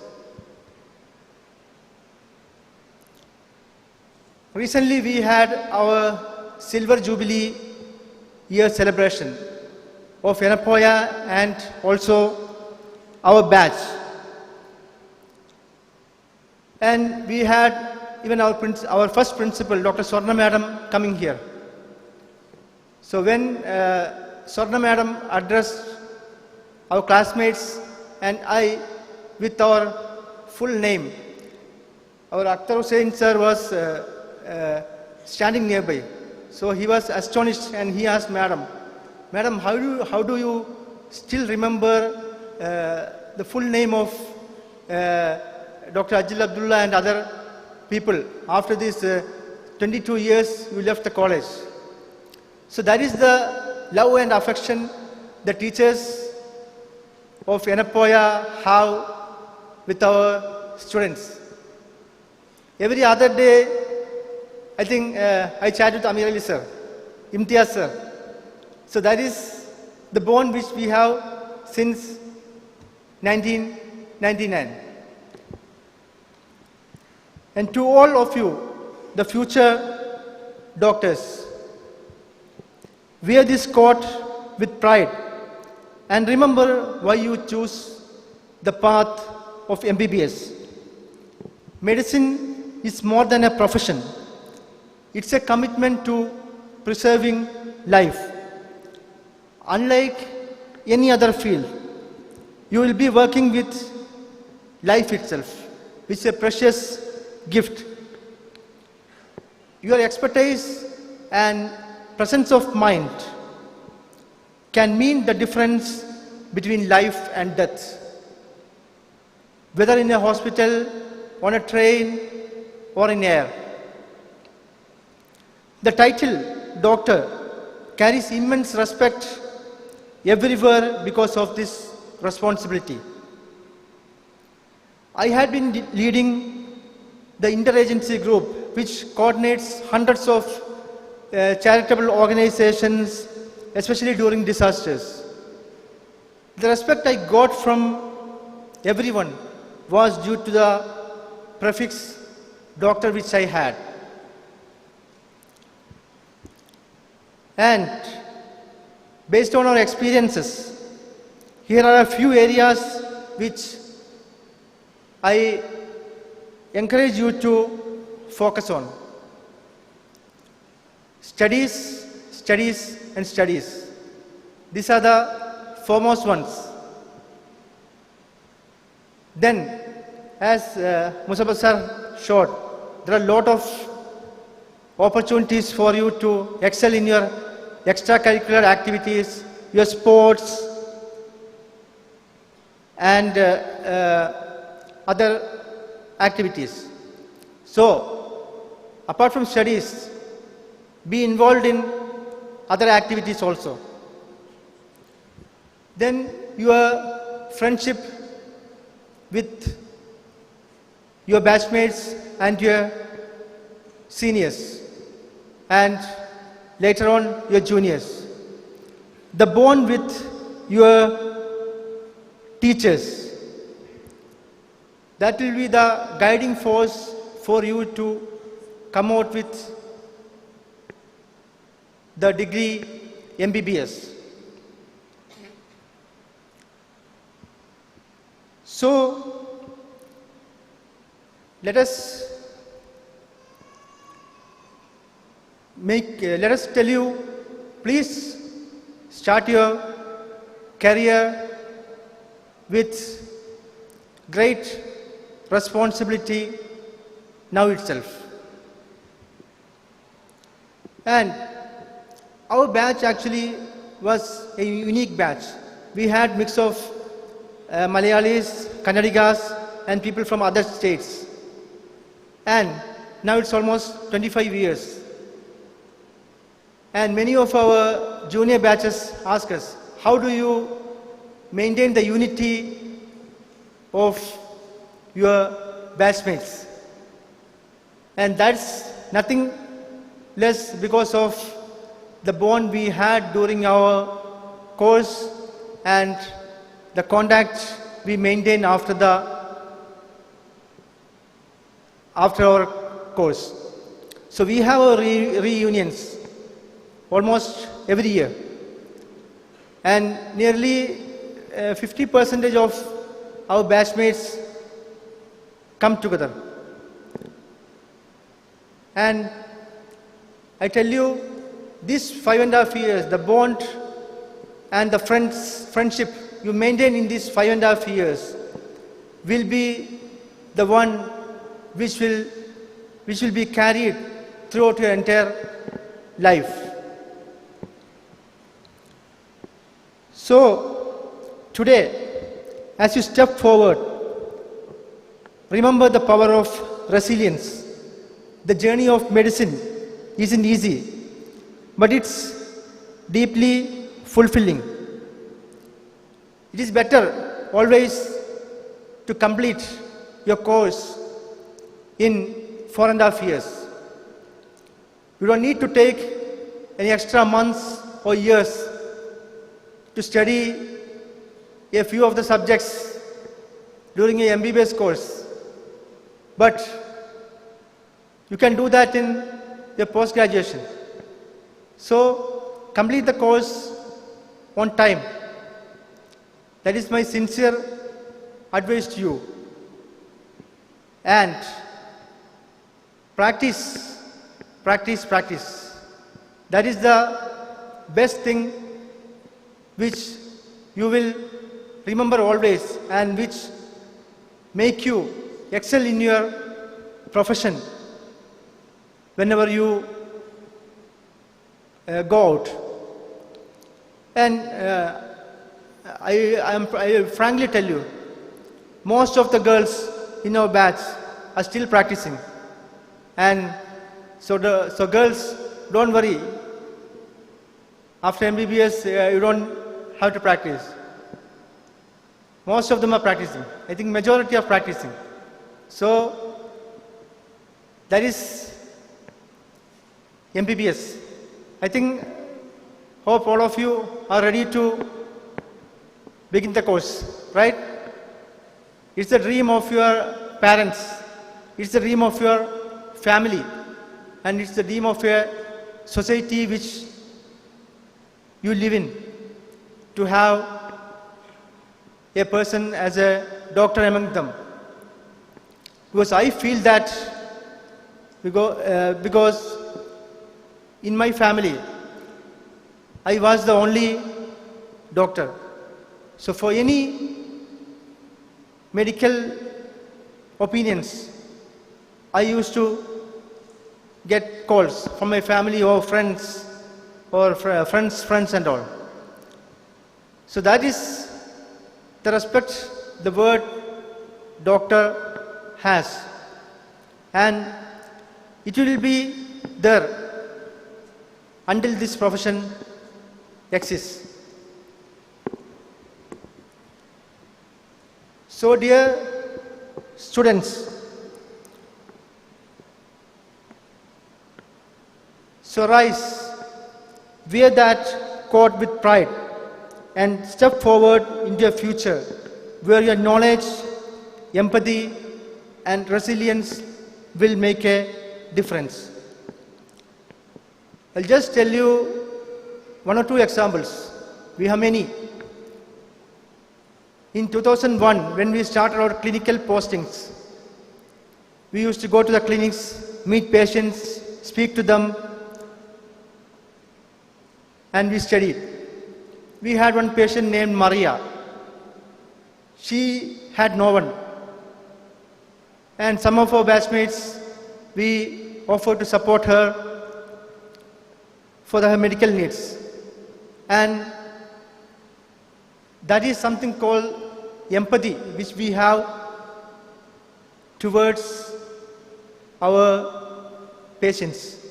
Recently we had our Silver Jubilee year celebration of Yenepoya and also our batch. And we had even our first principal, Dr. Swarna Madam, coming here. So when Swarna Madam addressed our classmates and I with our full name, our Akhtar Hussain sir was standing nearby. So he was astonished and he asked Madam, how do you still remember the full name of Dr. Ajil Abdullah and other people after these 22 years you left the college? So that is the love and affection the teachers of Yenepoya have with our students. Every other day, I think I chat with Amir Ali sir, Imtiaz sir. So that is the bond which we have since 1999. And to all of you, the future doctors, wear this coat with pride and remember why you choose the path of MBBS. Medicine is more than a profession. It's a commitment to preserving life. Unlike any other field, you will be working with life itself, which is a precious gift. Your expertise and presence of mind can mean the difference between life and death. Whether in a hospital, on a train, or in air. The title doctor carries immense respect everywhere because of this responsibility. I had been leading the interagency group which coordinates hundreds of charitable organizations, especially during disasters. The respect I got from everyone was due to the prefix doctor which I had. And based on our experiences, here are a few areas which I encourage you to focus on. Studies, studies, and studies. These are the foremost ones. Then, as Musabba sir showed, there are a lot of opportunities for you to excel in your extracurricular activities, your sports, and other activities. So, apart from studies, be involved in other activities also. Then your friendship with your batchmates and your seniors, and later on your juniors. The bond with your teachers, that will be the guiding force for you to come out with the degree MBBS. So, let us tell you, please start your career with great responsibility now itself. And our batch actually was a unique batch. We had mix of Malayalis, Kannadigas, and people from other states. And now it's almost 25 years. And many of our junior batches ask us, how do you maintain the unity of your batchmates? And that's nothing less because of the bond we had during our course and the contact we maintained after our course. So we have our reunions almost every year, and nearly 50% of our batchmates come together. And I tell you, these 5.5 years, the bond and the friendship you maintain in these 5.5 years will be the one which will be carried throughout your entire life. So, today, as you step forward, remember the power of resilience. The journey of medicine isn't easy, but it's deeply fulfilling. It is better always to complete your course in 4.5 years. You don't need to take any extra months or years to study a few of the subjects during a MBBS course, but you can do that in your post-graduation. So, complete the course on time. That is my sincere advice to you. And practice, practice, practice. That is the best thing which you will remember always and which make you excel in your profession whenever you go out. And I frankly tell you, most of the girls in our batch are still practicing. And so girls, don't worry. After MBBS, you don't have to practice. Most of them are practicing. I think majority are practicing. So, that is MBBS. I think, hope all of you are ready to begin the course, right? It's the dream of your parents. It's the dream of your family. And it's the dream of your society which you live in, to have a person as a doctor among them. Because I feel that because in my family, I was the only doctor. So for any medical opinions, I used to get calls from my family or friends or friends and all. So that is the respect the word doctor has, and it will be there until this profession exists. So dear students, so rise, wear that coat with pride and step forward into a future where your knowledge, empathy and resilience will make a difference. I'll just tell you one or two examples. We have many. In 2001, when we started our clinical postings, we used to go to the clinics, meet patients, speak to them, and we studied. We had one patient named Maria. She had no one. And some of our batchmates, we offered to support her for her medical needs. And that is something called empathy, which we have towards our patients.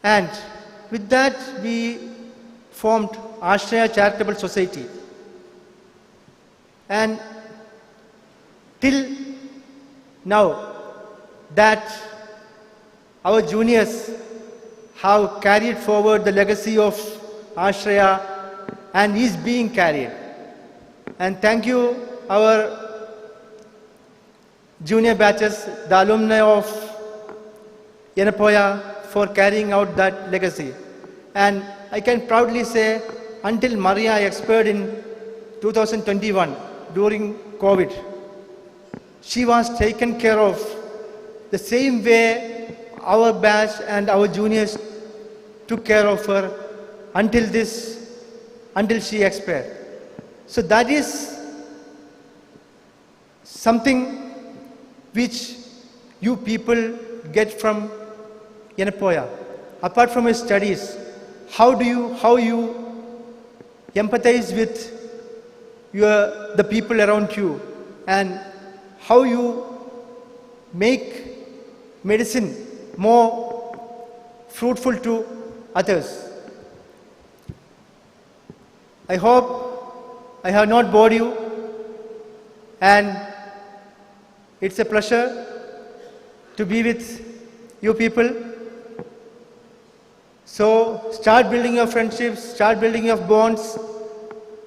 And with that, we formed Ashraya Charitable Society. And till now, that our juniors have carried forward the legacy of Ashraya and is being carried. And thank you, our junior batches, the alumni of Yenepoya, for carrying out that legacy. And I can proudly say, until Maria expired in 2021, during COVID, she was taken care of the same way our batch and our juniors took care of her until she expired. So that is something which you people get from Yenepoya. Apart from your studies, how you empathize with the people around you, and how you make medicine more fruitful to others. I hope I have not bored you, and it's a pleasure to be with you people. So start building your friendships, start building your bonds,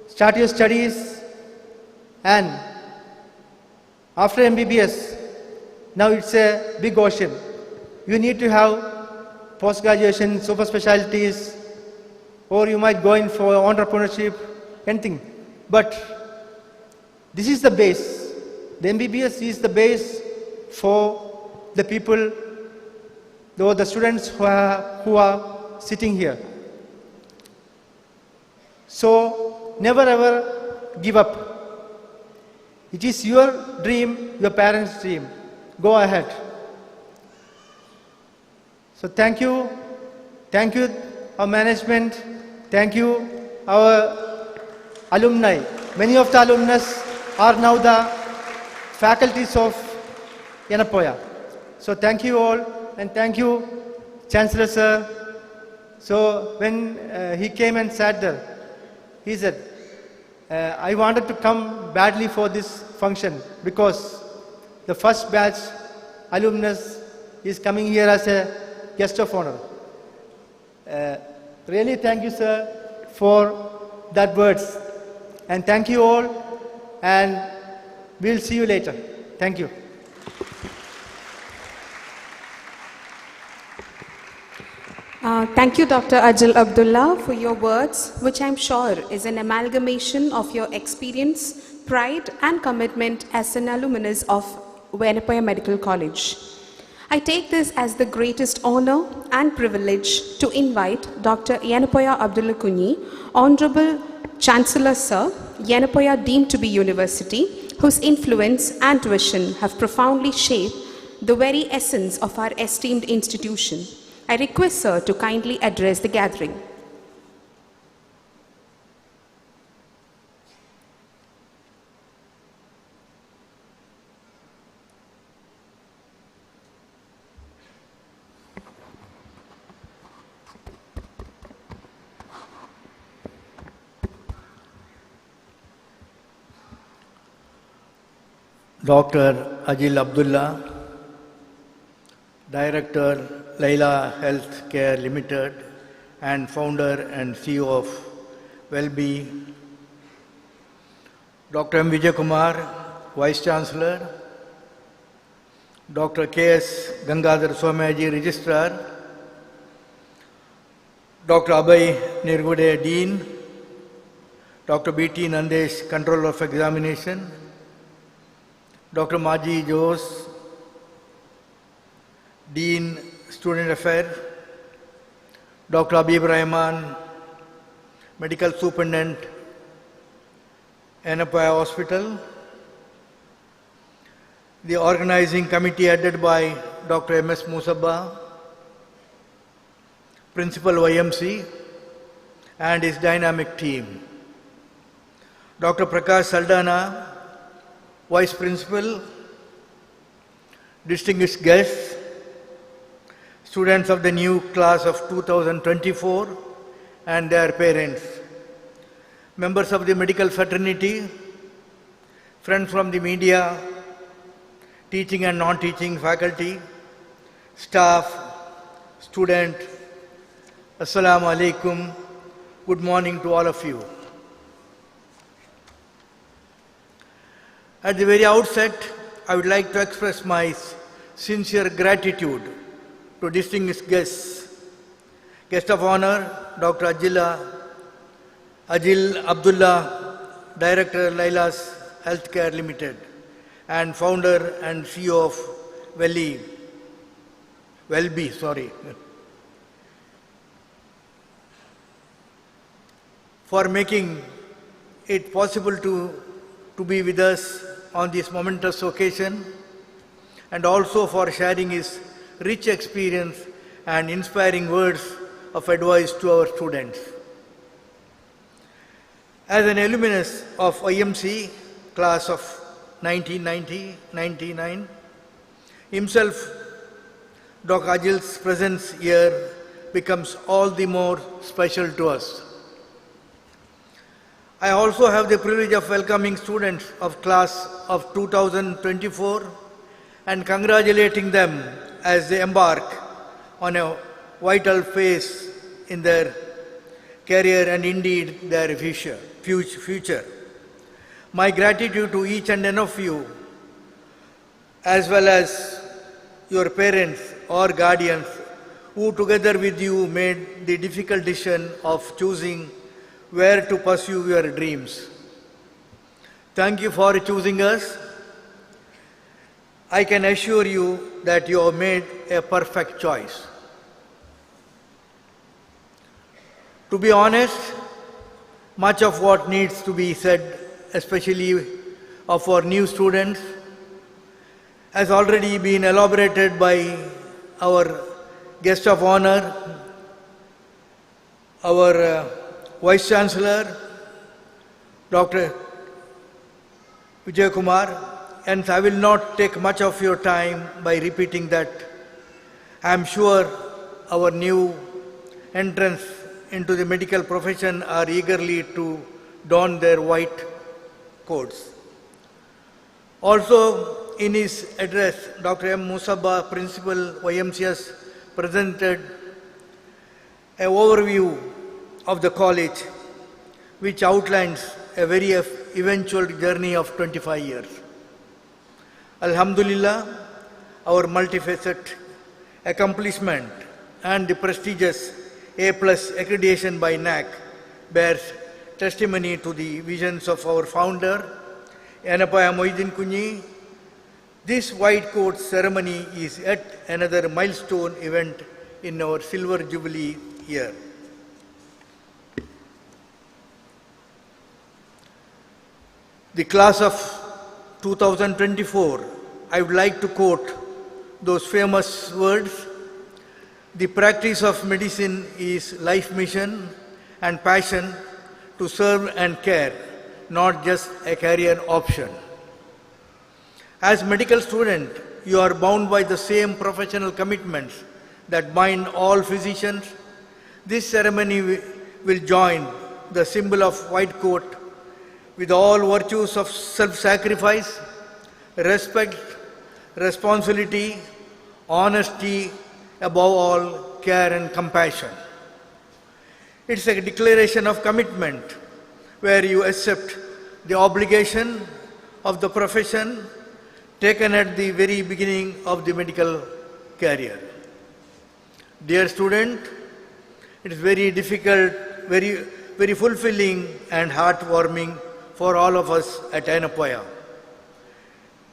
start your studies, and after MBBS, now it's a big ocean. You need to have post-graduation, super specialties, or you might go in for entrepreneurship, anything. But this is the base. The MBBS is the base for the people, the students who are sitting here. So never ever give up. It is your dream, your parents' dream. Go ahead. So thank you, our management, thank you, our alumni. Many of the alumnus are now the faculties of Yenepoya. So thank you all, and thank you, Chancellor sir. So when he came and sat there, he said, I wanted to come badly for this function because the first batch alumnus is coming here as a guest of honor. Really thank you, sir, for that words. And thank you all, and we'll see you later. Thank you. Thank you, Dr. Ajil Abdullah, for your words, which I'm sure is an amalgamation of your experience, pride, and commitment as an alumnus of Yenepoya Medical College. I take this as the greatest honor and privilege to invite Dr. Yenepoya Abdullah Kunyi, Honorable Chancellor Sir, Yenepoya deemed to be University, whose influence and vision have profoundly shaped the very essence of our esteemed institution. I request Sir to kindly address the gathering. Dr. Ajil Abdullah, Director, Laila Health Care Limited, and founder and CEO of Wellbe. Dr. M. Vijay Kumar, Vice Chancellor. Dr. K.S. Gangadhar Somayaji, Registrar. Dr. Abhay Nirgude, Dean. Dr. B.T. Nandesh, Controller of Examination. Dr. Maji Jose, Dean, Student Affairs. Dr. Habib Rahman, Medical Superintendent, Yenepoya Hospital. The organizing committee headed by Dr. M.S. Musabba, Principal YMC, and his dynamic team. Dr. Prakash Saldana, Vice Principal, distinguished guests, students of the new class of 2024 and their parents, members of the medical fraternity, friends from the media, teaching and non-teaching faculty, staff, student, Assalamu alaikum, good morning to all of you. At the very outset, I would like to express my sincere gratitude to distinguished guests. Guest of honor, Dr. Ajil Abdullah, Director, Laila's Healthcare Limited, and founder and CEO of Wellbe, for making it possible to be with us on this momentous occasion, and also for sharing his rich experience and inspiring words of advice to our students. As an alumnus of IMC class of 1990-99, himself, Dr. Ajil's presence here becomes all the more special to us. I also have the privilege of welcoming students of class of 2024 and congratulating them as they embark on a vital phase in their career and indeed their future. My gratitude to each and one of you, as well as your parents or guardians, who together with you made the difficult decision of choosing where to pursue your dreams. Thank you for choosing us. I can assure you that you have made a perfect choice. To be honest, much of what needs to be said, especially of our new students, has already been elaborated by our guest of honor, our Vice Chancellor, Dr. Vijay Kumar, and I will not take much of your time by repeating that. I am sure our new entrants into the medical profession are eagerly to don their white coats. Also, in his address, Dr. M. Musabba, Principal YMCS, presented an overview of the college, which outlines a very eventual journey of 25 years. Alhamdulillah, our multifaceted accomplishment and the prestigious A+ accreditation by NAC bears testimony to the visions of our founder, Yenepoya Moidin Kunyi. This white coat ceremony is yet another milestone event in our silver jubilee year. The class of 2024, I would like to quote those famous words, the practice of medicine is life mission and passion to serve and care, not just a career option. As medical student, you are bound by the same professional commitments that bind all physicians. This ceremony will join the symbol of white coat with all virtues of self-sacrifice, respect, responsibility, honesty, above all, care and compassion. It's a declaration of commitment where you accept the obligation of the profession taken at the very beginning of the medical career. Dear student, it is very difficult, very fulfilling and heartwarming for all of us at Yenepoya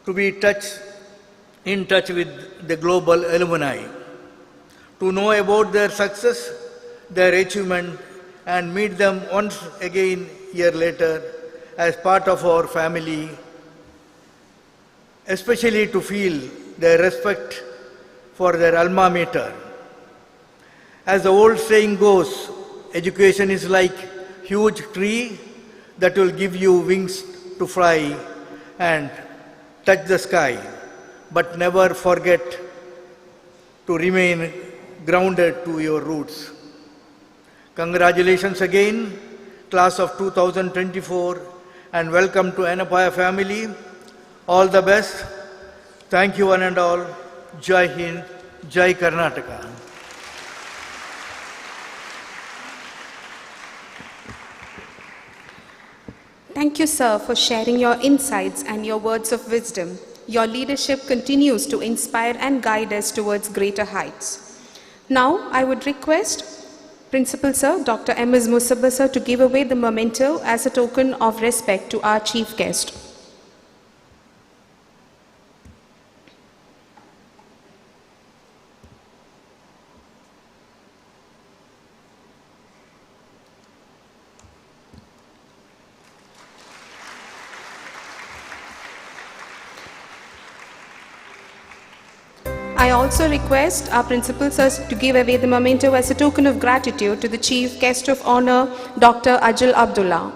to be in touch with the global alumni, to know about their success, their achievement, and meet them once again a year later as part of our family, especially to feel their respect for their alma mater. As the old saying goes, education is like a huge tree that will give you wings to fly and touch the sky, but never forget to remain grounded to your roots. Congratulations again, class of 2024, and welcome to Yenepoya family. All the best. Thank you one and all. Jai Hind, Jai Karnataka. Thank you, sir, for sharing your insights and your words of wisdom. Your leadership continues to inspire and guide us towards greater heights. Now, I would request Principal Sir, Dr. M.S. Musabba sir, to give away the memento as a token of respect to our chief guest. I also request our principal sirs to give away the memento as a token of gratitude to the Chief Guest of Honor, Dr. Ajil Abdullah.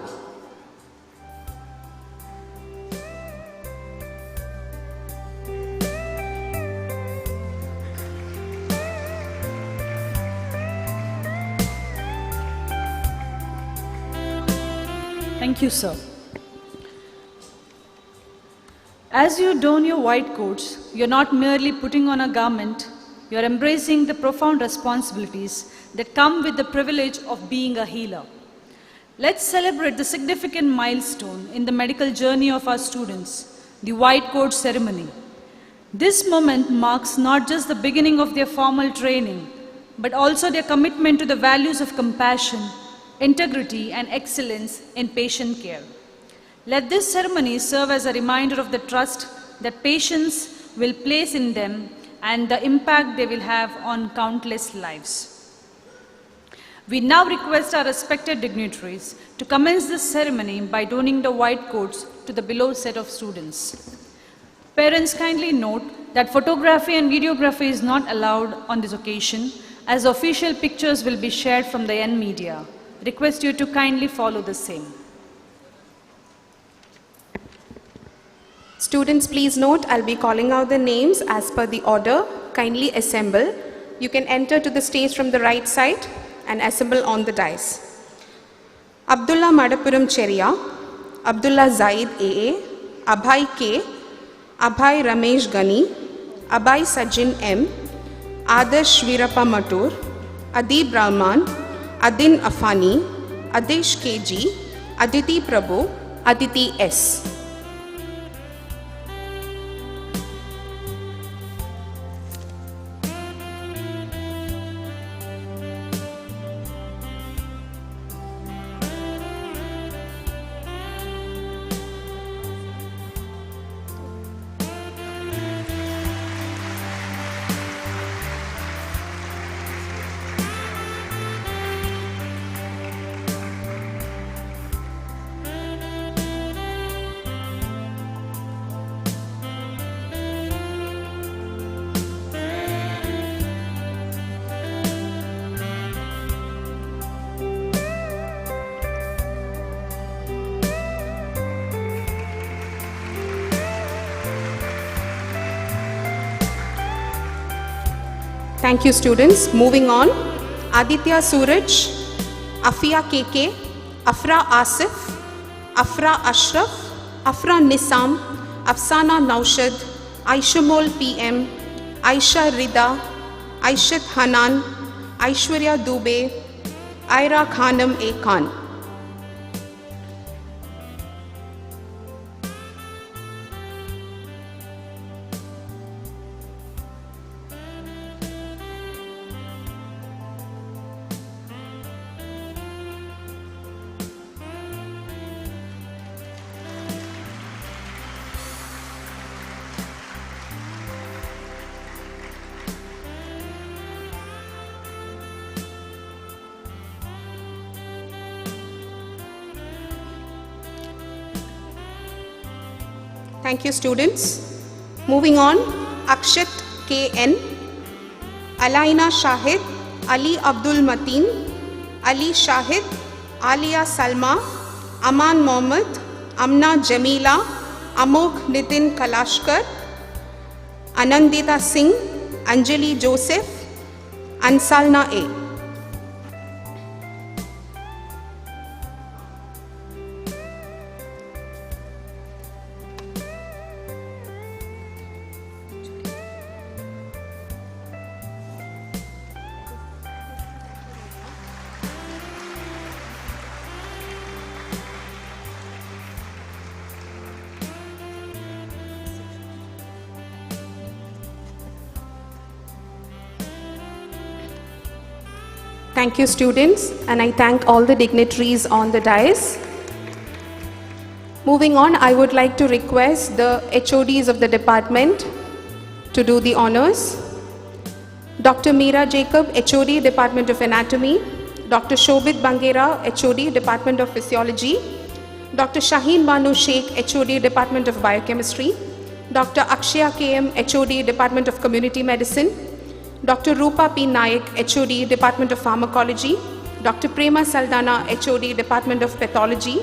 Thank you, sir. As you don your white coats, you're not merely putting on a garment, you're embracing the profound responsibilities that come with the privilege of being a healer. Let's celebrate the significant milestone in the medical journey of our students, the white coat ceremony. This moment marks not just the beginning of their formal training, but also their commitment to the values of compassion, integrity, and excellence in patient care. Let this ceremony serve as a reminder of the trust that patients will place in them and the impact they will have on countless lives. We now request our respected dignitaries to commence this ceremony by donning the white coats to the below set of students. Parents, kindly note that photography and videography is not allowed on this occasion, as official pictures will be shared from the N media. Request you to kindly follow the same. Students, please note, I'll be calling out the names as per the order. Kindly assemble. You can enter to the stage from the right side and assemble on the dais. Abdullah Madapuram Cheria, Abdullah Zaid AA, Abhay K, Abhay Ramesh Gani, Abhay Sajin M, Adarsh Virappa Matur, Adib Rahman, Adin Afani, Adesh KG, Aditi Prabhu, Aditi S. Thank you, students. Moving on, Aditya Suraj, Afia KK, Afra Asif, Afra Ashraf, Afra Nisam, Afsana Naushad, Aishamol PM, Aisha Rida, Aishat Hanan, Aishwarya Dubey, Ira Khanam A. Khan. Thank you, students. Moving on, Akshat KN, Alaina Shahid, Ali Abdul Mateen, Ali Shahid, Alia Salma, Aman Mohammed, Amna Jamila, Amok Nitin Kalashkar, Anandita Singh, Anjali Joseph, Ansalna A. Thank you, students, and I thank all the dignitaries on the dais. Moving on, I would like to request the HODs of the department to do the honors. Dr. Meera Jacob, HOD, Department of Anatomy. Dr. Shobit Bangera, HOD, Department of Physiology. Dr. Shaheen Banu Sheikh, HOD, Department of Biochemistry. Dr. Akshaya KM, HOD, Department of Community Medicine. Dr. Rupa P. Naik, HOD, Department of Pharmacology. Dr. Prema Saldana, HOD, Department of Pathology.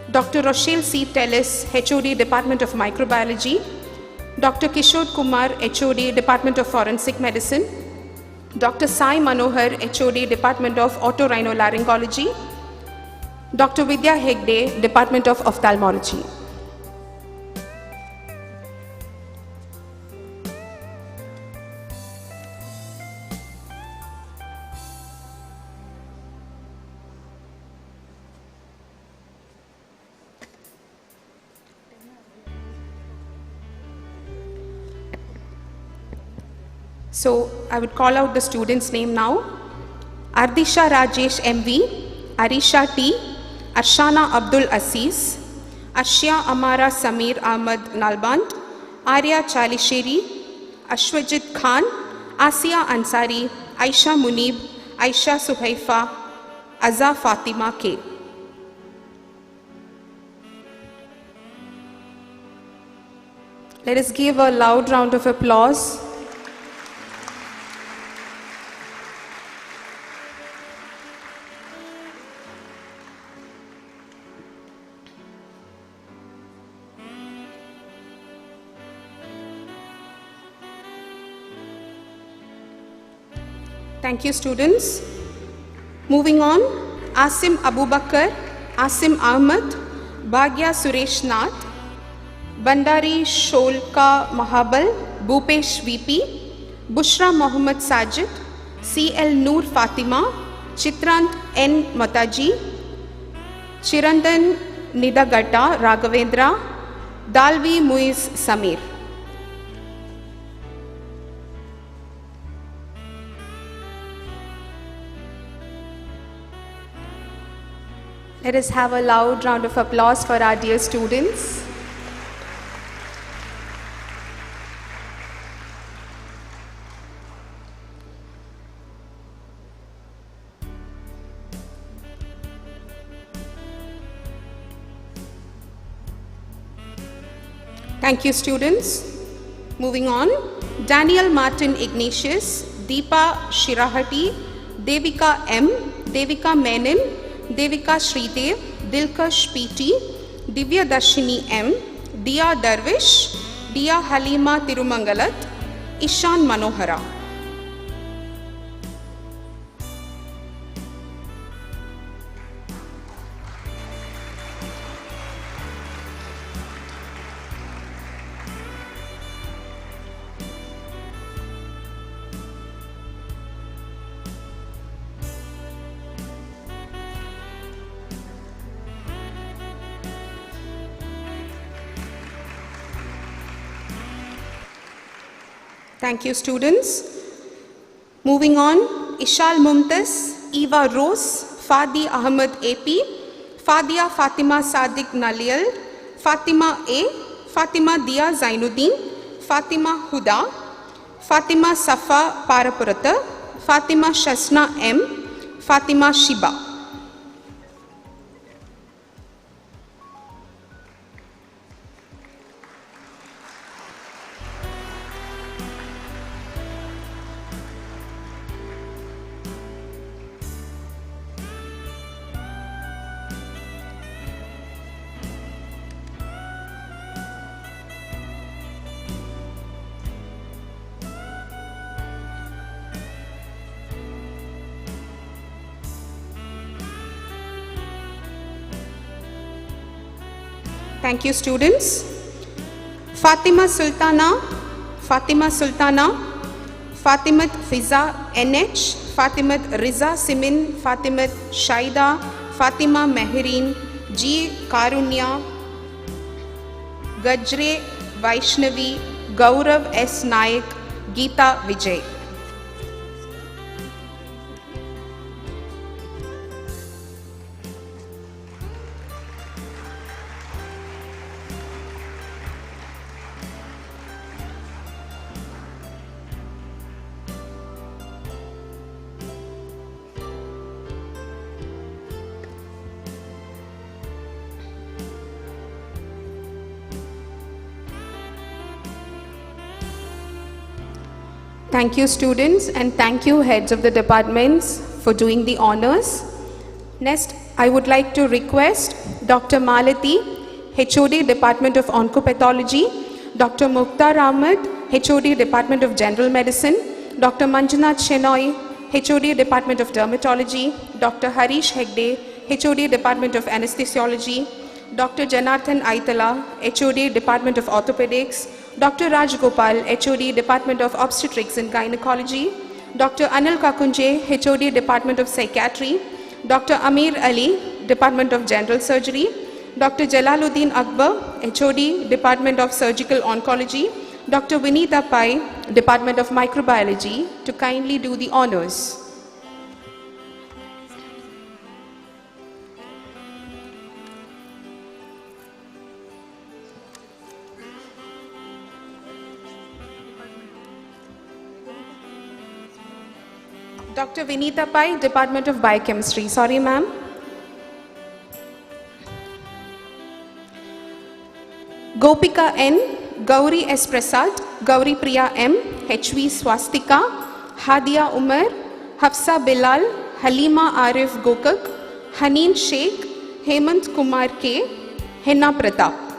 Dr. Rochelle C. Tellis, HOD, Department of Microbiology. Dr. Kishore Kumar, HOD, Department of Forensic Medicine. Dr. Sai Manohar, HOD, Department of Otorhinolaryngology. Dr. Vidya Hegde, Department of Ophthalmology. So I would call out the students' name now. Ardisha Rajesh MV, Arisha T, Arshana Abdul Aziz, Arshia Amara Samir Ahmad Nalband, Arya Chalisheri, Ashwajit Khan, Asiya Ansari, Aisha Munib, Aisha Suhaifa, Azza Fatima K. Let us give a loud round of applause. Thank you, students. Moving on, Asim Abubakar, Asim Ahmed, Bhagya Suresh Nath, Bandari Sholka Mahabal, Bhupesh VP, Bushra Mohammad Sajid, CL Noor Fatima, Chitrant N. Mataji, Chirandan Nidagata Raghavendra, Dalvi Muiz Samir. Let us have a loud round of applause for our dear students. Thank you, students. Moving on, Daniel Martin Ignatius, Deepa Shirahati, Devika M, Devika Menon, Devika Shridev, Dilkash PT, Divya Darshini M, Dia Darvish, Dia Halima Tirumangalat, Ishan Manohara. Thank you, students. Moving on, Ishal Mumtaz, Eva Rose, Fadi Ahmed AP, Fadia Fatima Sadiq Nalial, Fatima A, Fatima Dia Zainuddin, Fatima Huda, Fatima Safa Parapurata, Fatima Shasna M, Fatima Shiba. Thank you, students. Fatima Sultana, Fatimat Fiza NH, Fatimat Riza Simin, Fatimat Shaida, Fatima Mehereen, G. Karunya, Gajre Vaishnavi, Gaurav S. Naik, Geeta Vijay. Thank you, students, and thank you, heads of the departments, for doing the honors. Next, I would like to request Dr. Malati, HOD, Department of Oncopathology, Dr. Mukhtar Ahmed, HOD, Department of General Medicine, Dr. Manjunath Shenoy, HOD, Department of Dermatology, Dr. Harish Hegde, HOD, Department of Anesthesiology, Dr. Janardhan Aitala, HOD, Department of Orthopedics, Dr. Raj Gopal, HOD, Department of Obstetrics and Gynecology, Dr. Anil Kakunje, HOD, Department of Psychiatry, Dr. Amir Ali, Department of General Surgery, Dr. Jalaluddin Akbar, HOD, Department of Surgical Oncology, Dr. Vinita Pai, Department of Microbiology, to kindly do the honors. Dr. Vinita Pai, Department of Biochemistry. Sorry, ma'am. Gopika N, Gauri S. Prasad, Gauri Priya M, HV Swastika, Hadia Umar, Hafsa Bilal, Halima Arif Gokak, Haneen Sheikh, Hemant Kumar K, Henna Pratap.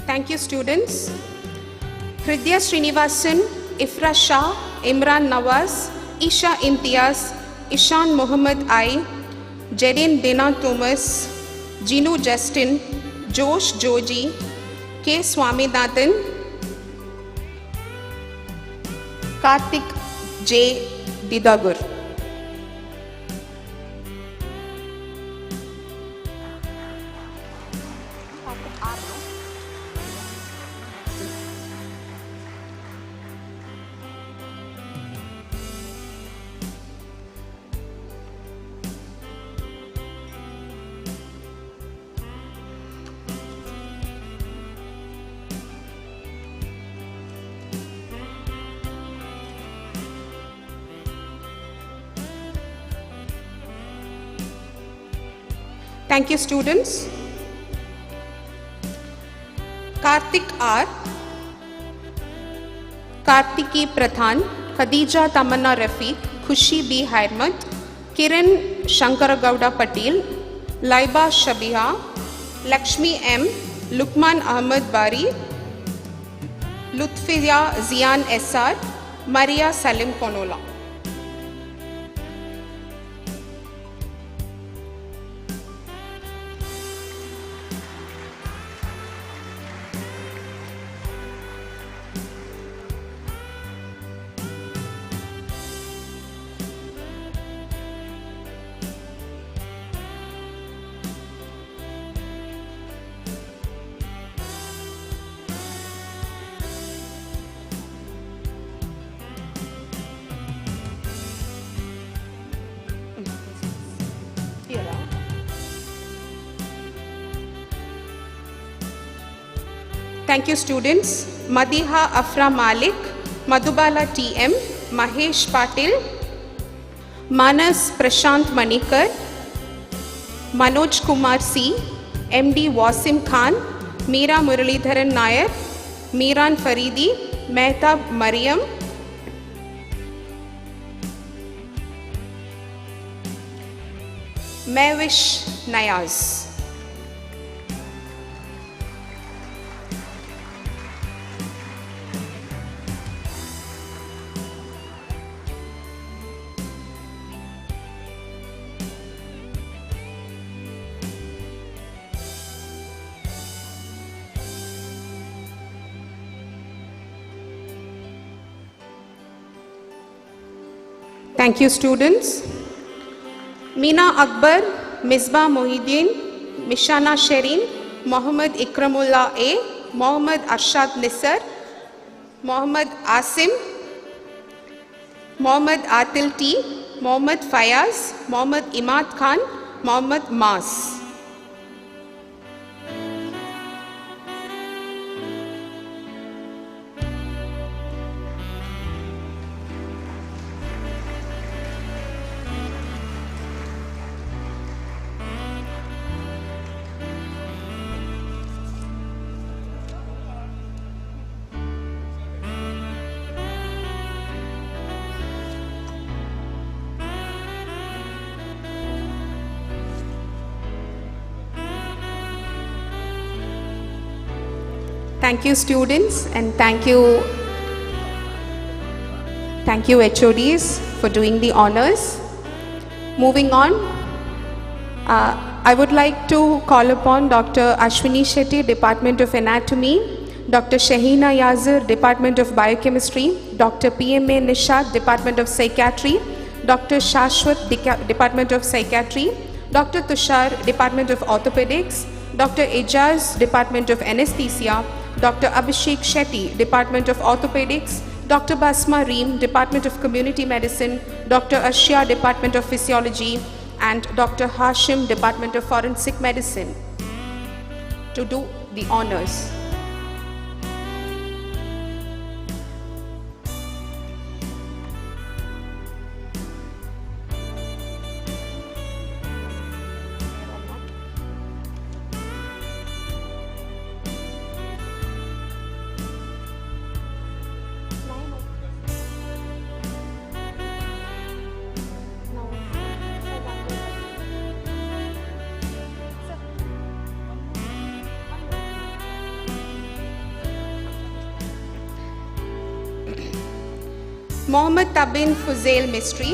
Thank you, students. Hridya Srinivasan, Ifra Shah, Imran Nawaz, Isha Imtiaz, Ishan Muhammad I, Jedin Dina Thomas, Jinu Justin, Josh Joji, K. Swaminathan, Karthik J. Didagur. Thank you, students. Karthik R, Kartiki Prathan, Khadija Tamanna Rafiq, Khushi B. Hairmat, Kiran Shankaragowda Patil, Laiba Shabiha, Lakshmi M, Lukman Ahmad Bari, Lutfiya Zian SR, Maria Salim Konola. Thank you, students. Madiha Afra Malik, Madhubala TM, Mahesh Patil, Manas Prashant Manikar, Manoj Kumar C, MD Wasim Khan, Meera Muralidharan Nair, Miran Faridi, Mehtab Mariam, Mehwish Nayaz. Thank you, students. Meena Akbar, Misbah Mohideen, Mishana Shereen, Mohammad Ikramullah A, Mohammad Arshad Nisar, Mohammad Asim, Mohammad Atil T, Mohammad Fayaz, Mohammad Imad Khan, Mohammad Mas. Thank you, students, and thank you HODs for doing the honors. Moving on, I would like to call upon Dr. Ashwini Shetty, Department of Anatomy, Dr. Shahina Yazir, Department of Biochemistry, Dr. PMA Nishad, Department of Psychiatry, Dr. Shashwat, Department of Psychiatry, Dr. Tushar, Department of Orthopedics, Dr. Ejaz, Department of Anesthesia, Dr. Abhishek Shetty, Department of Orthopedics, Dr. Basma Reem, Department of Community Medicine, Dr. Ashya, Department of Physiology, and Dr. Hashim, Department of Forensic Medicine, to do the honors. Mohammad Tabin Fuzail Mistry,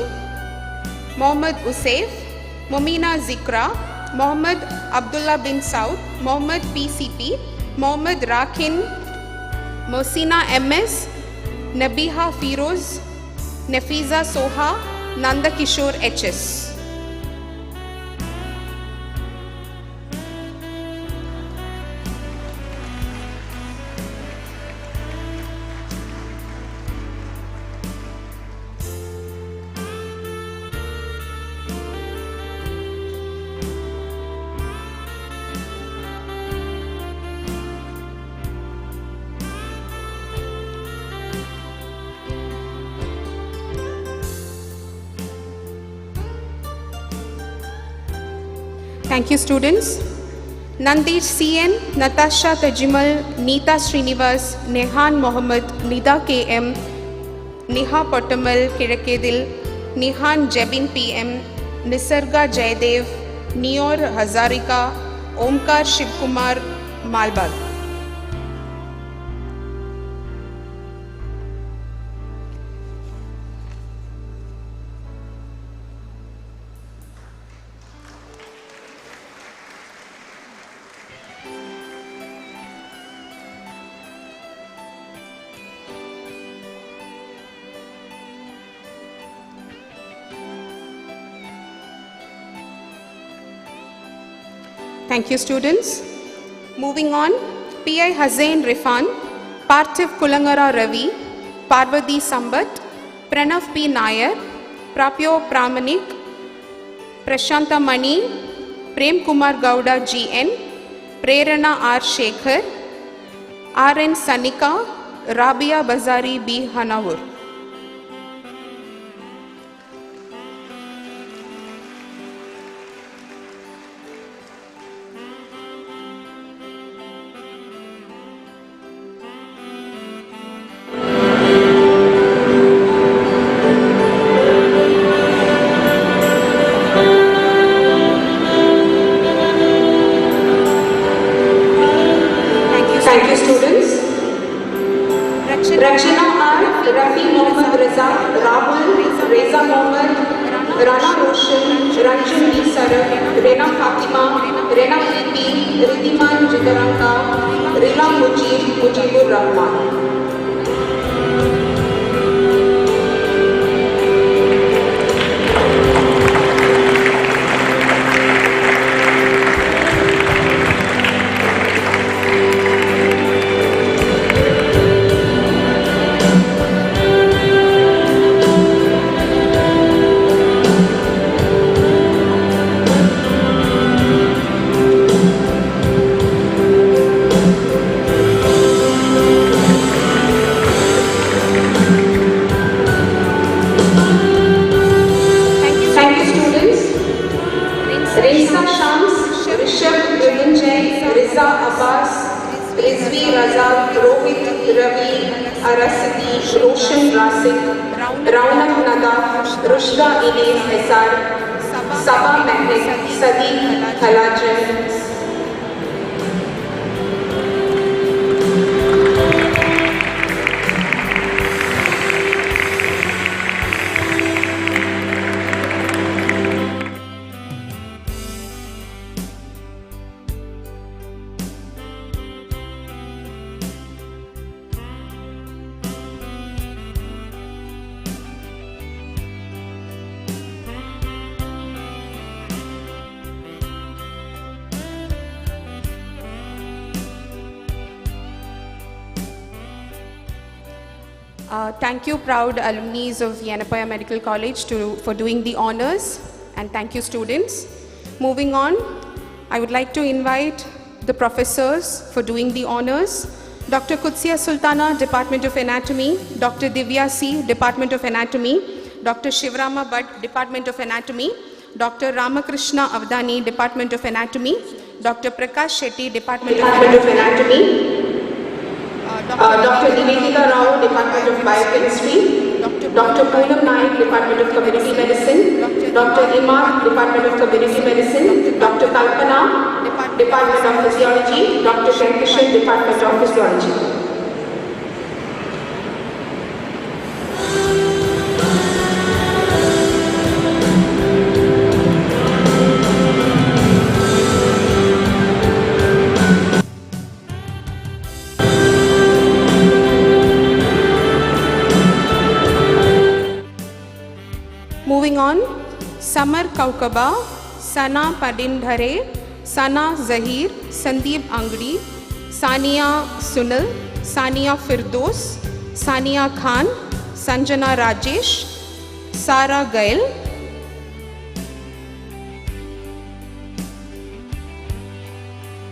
Mohammad Usaif, Mumina Zikra, Mohammad Abdullah bin Saud, Mohammad PCP, Mohammad Rakin, Mohsina MS, Nabiha Firoz, Nafiza Soha, Nanda Kishore HS. Thank you, students. Nandesh CN, Natasha Tajimal, Neeta Srinivas, Nehan Mohammed, Nida KM, Neha Pottamal Kirakedil, Nehan Jebin PM, Nisarga Jaydev, Nior Hazarika, Omkar Shivkumar Malbag. Thank you, students. Moving on, P.I. Hussain Rifan, Parthiv Kulangara Ravi, Parvati Sambat, Pranav P. Nair, Prapyo Pramanik, Prashanta Mani, Prem Kumar Gowda G.N., Prerana R. Shekhar, R.N. Sanika, Rabia Bazari B. Hanavur. Thank you, students. Rakshana R. Rafi Mohammad Reza, Rahul Reza Mohammad, Rana Roshan, Ranjan B. Sarak, Rena Fatima, Rena EP, Ridhiman Jidaranka, Rila Mujibur Rahman. Arasati, Roshan Rasik, Raunak Nada, Rushda Ines SR, Sabah Mehnik, Sadiq Khalajan. Thank you, proud alumni of Yenepoya Medical College for doing the honors, and thank you, students. Moving on, I would like to invite the professors for doing the honors. Dr. Kutsia Sultana, Department of Anatomy, Dr. Divya C, Department of Anatomy, Dr. Shivrama Bhatt, Department of Anatomy, Dr. Ramakrishna Avdani, Department of Anatomy, Dr. Prakash Shetty, Department of Anatomy, Dr. Nivedita Rao, Department of Biochemistry, Dr. Poonam Naik, Department of Community Medicine, Dr. Imad, Department of Community Medicine, Dr. Kalpana, Department of Physiology, Dr. Shankishan, Department of Physiology. Moving on, Samar Kaukaba, Sana Padindhare, Sana Zahir, Sandeep Angdi, Sania Sunil, Sania Firdos, Sania Khan, Sanjana Rajesh, Sara Gail,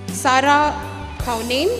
Sara Khaunen,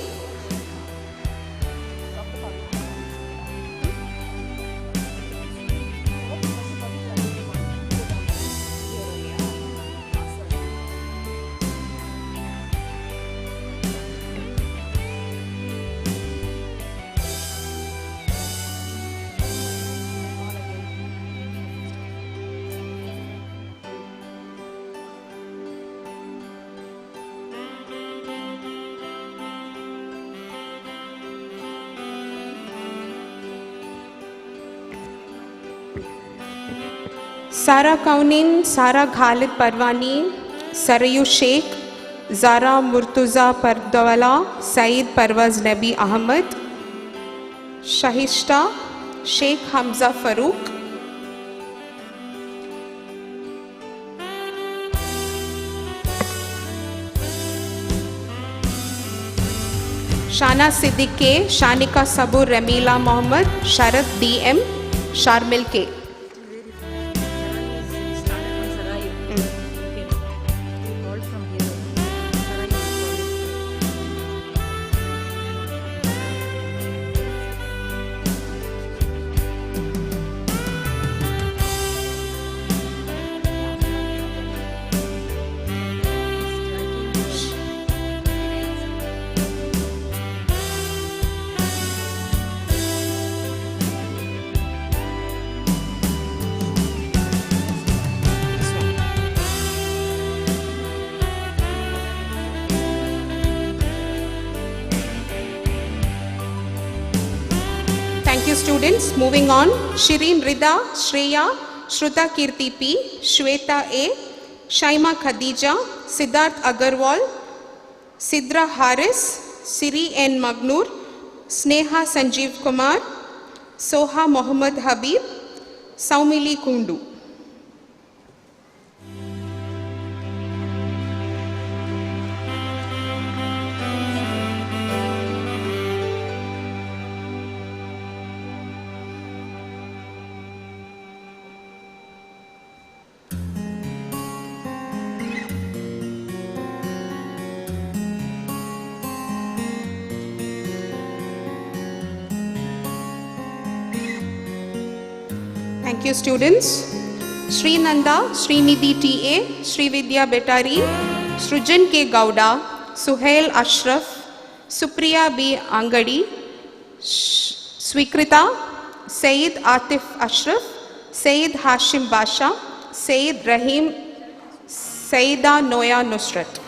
Sara Kaunin, Sara Khalid Parwani, Sarayu Sheikh, Zara Murtuza Pardawala, Saeed Parvaz Nabi Ahmed, Shahishta, Sheikh Hamza Farooq, Shana Siddiq K, Shanika Sabur Ramila Mohammed, Sharath DM, Sharmil K. Thank you, students. Moving on, Shireen Rida, Shreya, Shruta Kirti P, Shweta A, Shaima Khadija, Siddharth Agarwal, Sidra Haris, Siri N. Magnur, Sneha Sanjeev Kumar, Soha Mohammad Habib, Saumili Kundu. Thank you, students. Sri Nanda, Srinidhi TA, Srividya Betari, Srujan K. Gowda, Suhail Ashraf, Supriya B. Angadi, Swikrita, Sayyid Atif Ashraf, Sayyid Hashim Basha, Sayyid Rahim, Sayyida Noya Nusrat.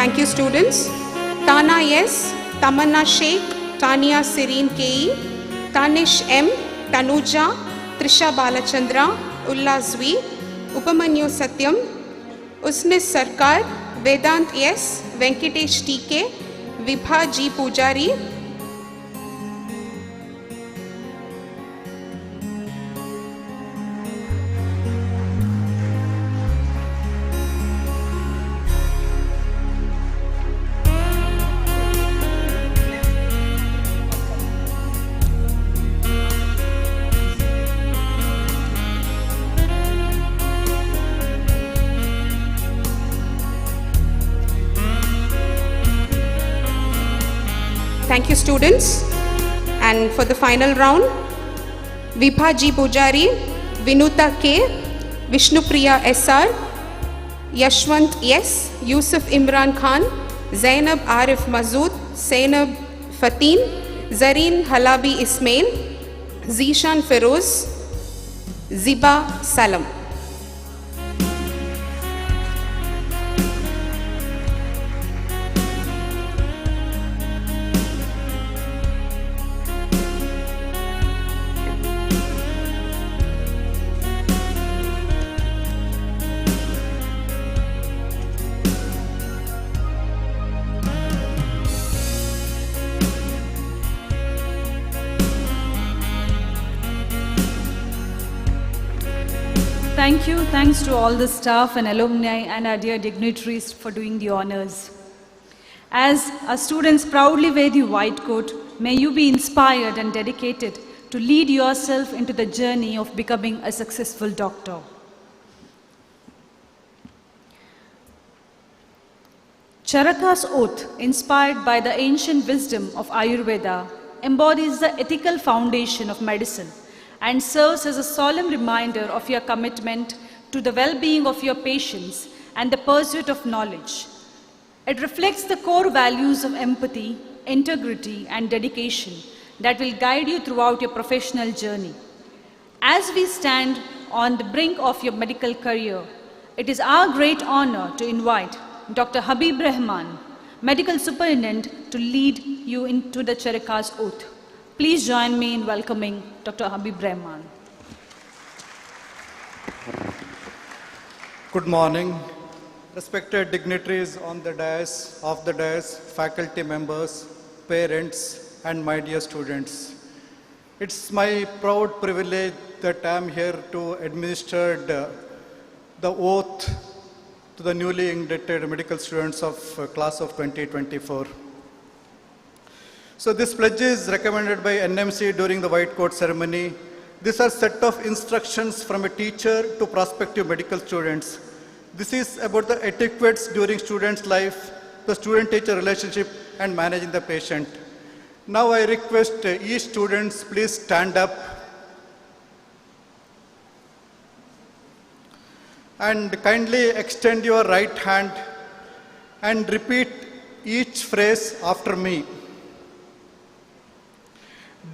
Thank you, students. Tana S, Tamanna Sheikh, Tania Serene KE, Tanish M, Tanuja, Trisha Balachandra, Ulla Zvi, Upamanyu Satyam, Usnis Sarkar, Vedant S, Venkatesh TK, Vibha G Pujari. Thank you, students. And for the final round, Vibha G Pujari, Vinuta K, Vishnupriya SR, Yashwant S, Yusuf Imran Khan, Zainab Arif Mazood, Zainab Fatin, Zareen Halabi Ismail, Zishan Feroz, Ziba Salam. Thank you. Thanks to all the staff and alumni and our dear dignitaries for doing the honors. As our students proudly wear the white coat, may you be inspired and dedicated to lead yourself into the journey of becoming a successful doctor. Charaka's oath, inspired by the ancient wisdom of Ayurveda, embodies the ethical foundation of medicine and serves as a solemn reminder of your commitment to the well-being of your patients and the pursuit of knowledge. It reflects the core values of empathy, integrity, and dedication that will guide you throughout your professional journey. As we stand on the brink of your medical career, it is our great honor to invite Dr. Habib Rahman, Medical Superintendent, to lead you into the Charika's oath. Please join me in welcoming Dr. Habib Rahman. Good morning. Respected dignitaries on the dais, off the dais, faculty members, parents, and my dear students. It's my proud privilege that I'm here to administer the oath to the newly inducted medical students of class of 2024. So this pledge is recommended by NMC during the white coat ceremony. These are set of instructions from a teacher to prospective medical students. This is about the etiquettes during students' life, the student-teacher relationship, and managing the patient. Now I request each student, please stand up and kindly extend your right hand and repeat each phrase after me.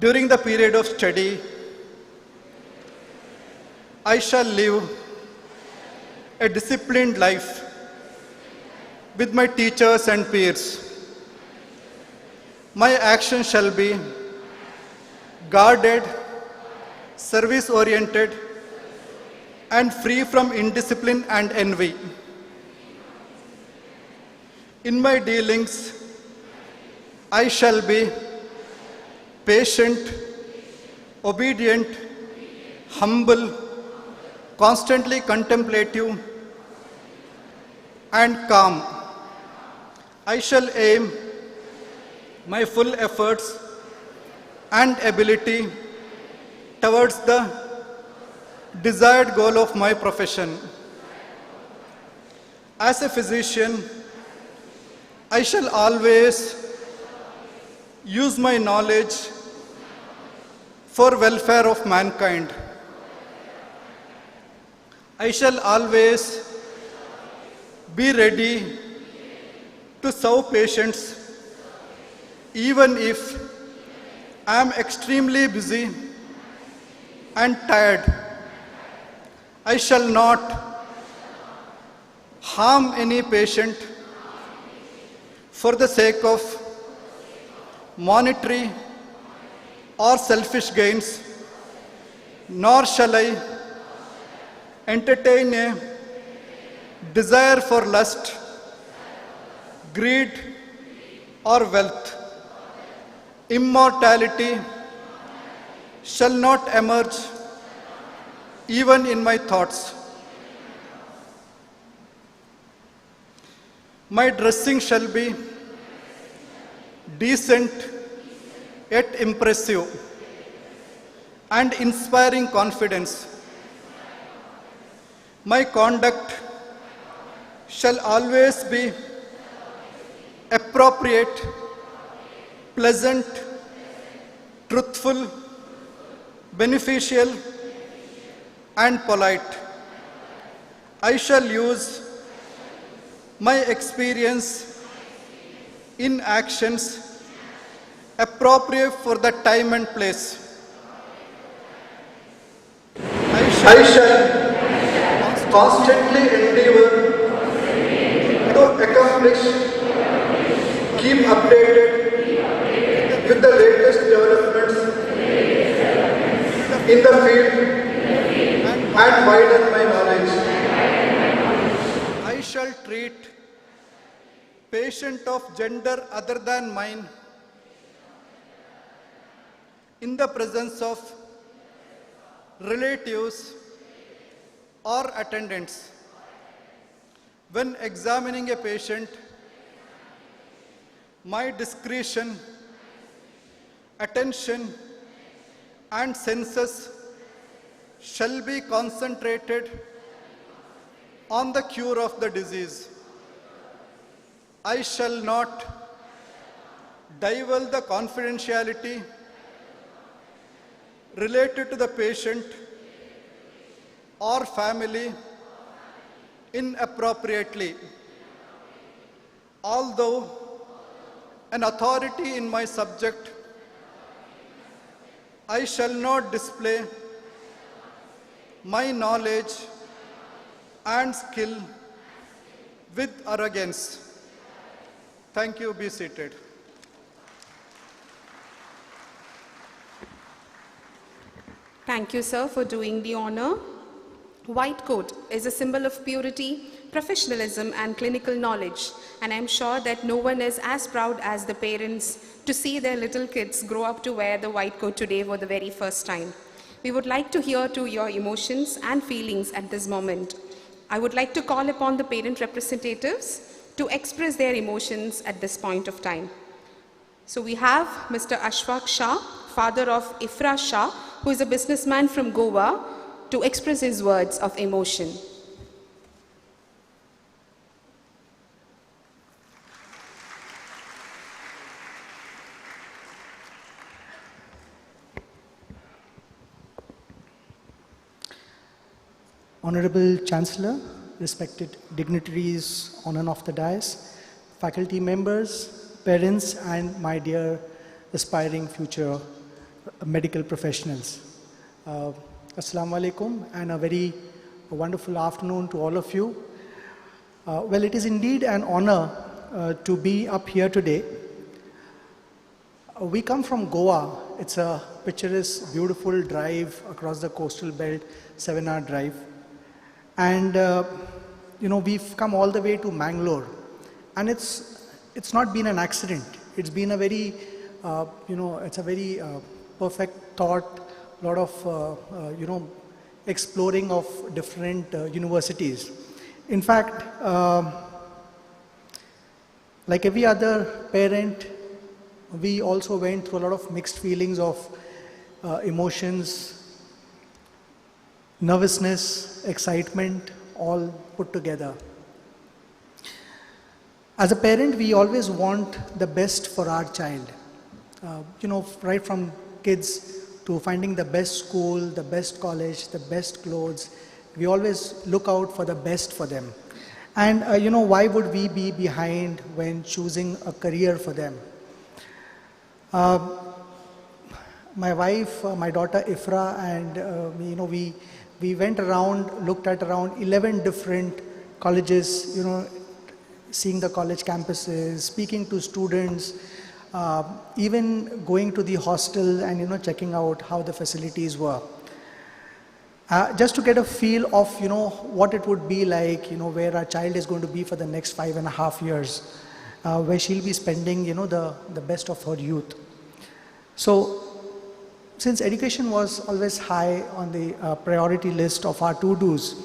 During the period of study, I shall live a disciplined life with my teachers and peers. My action shall be guarded, service-oriented, and free from indiscipline and envy. In my dealings, I shall be patient, obedient, humble, constantly contemplative, and calm. I shall aim my full efforts and ability towards the desired goal of my profession. As a physician, I shall always use my knowledge for welfare of mankind. I shall always be ready to serve patients even if I am extremely busy and tired. I shall not harm any patient for the sake of monetary or selfish gains, nor shall I entertain a desire for lust, greed, or wealth. Immortality shall not emerge even in my thoughts. My dressing shall be decent yet impressive and inspiring confidence. My conduct shall always be appropriate, pleasant, truthful, beneficial, and polite. I shall use my experience in actions appropriate for the time and place. I shall constantly endeavor to accomplish, keep updated with the latest developments in the field and widen my knowledge. I shall treat patient of gender other than mine in the presence of relatives or attendants. When examining a patient, my discretion, attention, and senses shall be concentrated on the cure of the disease. I shall not divulge the confidentiality related to the patient or family inappropriately. Although an authority in my subject, I shall not display my knowledge and skill with arrogance. Thank you. Be seated. Thank you, sir, for doing the honor. White coat is a symbol of purity, professionalism, and clinical knowledge, and I'm sure that no one is as proud as the parents to see their little kids grow up to wear the white coat today for the very first time. We would like to hear to your emotions and feelings at this moment. I would like to call upon the parent representatives to express their emotions at this point of time. So we have Mr. Ashfaq Shah, father of Ifra Shah, who is a businessman from Goa, to express his words of emotion. Honorable Chancellor, respected dignitaries on and off the dais, faculty members, parents, and my dear aspiring future medical professionals. Assalamu alaikum and a very wonderful afternoon to all of you. Well, it is indeed an honor to be up here today. We come from Goa. It's a picturesque, beautiful drive across the coastal belt, 7-hour drive. And, we've come all the way to Mangalore. And it's not been an accident. It's been a very, it's a very perfect thought, a lot of, exploring of different universities. In fact, like every other parent, we also went through a lot of mixed feelings of emotions, nervousness, excitement, all put together. As a parent, we always want the best for our child. Right from kids to finding the best school, the best college, the best clothes, we always look out for the best for them. And, why would we be behind when choosing a career for them? My wife, my daughter Ifra, and we went around, looked at around 11 different colleges, seeing the college campuses, speaking to students, even going to the hostel and checking out how the facilities were. Just to get a feel of what it would be like, where our child is going to be for the next 5.5 years, where she'll be spending the best of her youth. So since education was always high on the priority list of our to-dos,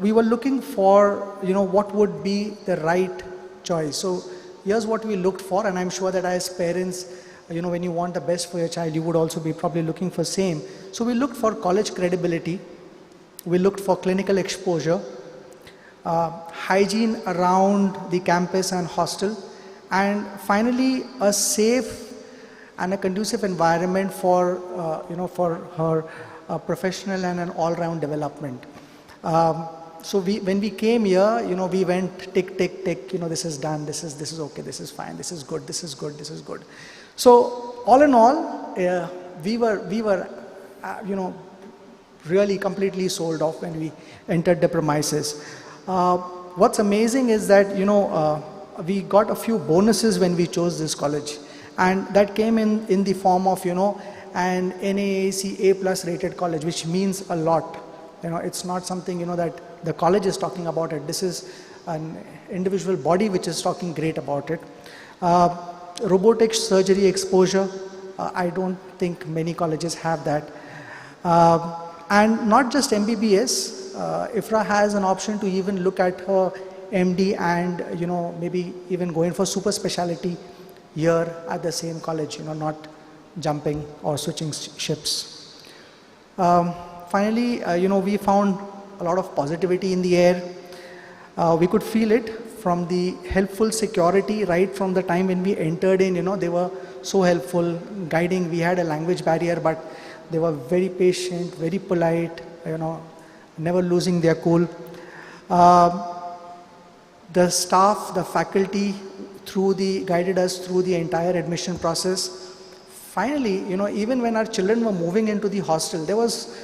we were looking for what would be the right choice. So here's what we looked for, and I'm sure that as parents, when you want the best for your child, you would also be probably looking for same. So we looked for college credibility, we looked for clinical exposure, hygiene around the campus and hostel, and finally a safe and a conducive environment for for her professional and an all-round development. So when we came here, we went tick, tick, tick. This is done. This is okay. This is fine. This is good. This is good. This is good. So all in all, we were really completely sold off when we entered the premises. What's amazing is that we got a few bonuses when we chose this college, and that came in the form of an NAAC A+ rated college, which means a lot. It's not something that the college is talking about it. This is an individual body which is talking great about it. Robotic surgery exposure, I don't think many colleges have that. And not just MBBS, IFRA has an option to even look at her MD and maybe even going for super specialty here at the same college, not jumping or switching ships. Finally, we found a lot of positivity in the air. We could feel it from the helpful security right from the time when we entered in. They were so helpful, guiding. We had a language barrier, but They were very patient, very polite, never losing their cool. The staff, the faculty, guided us through the entire admission process. Finally, even when our children were moving into the hostel, there was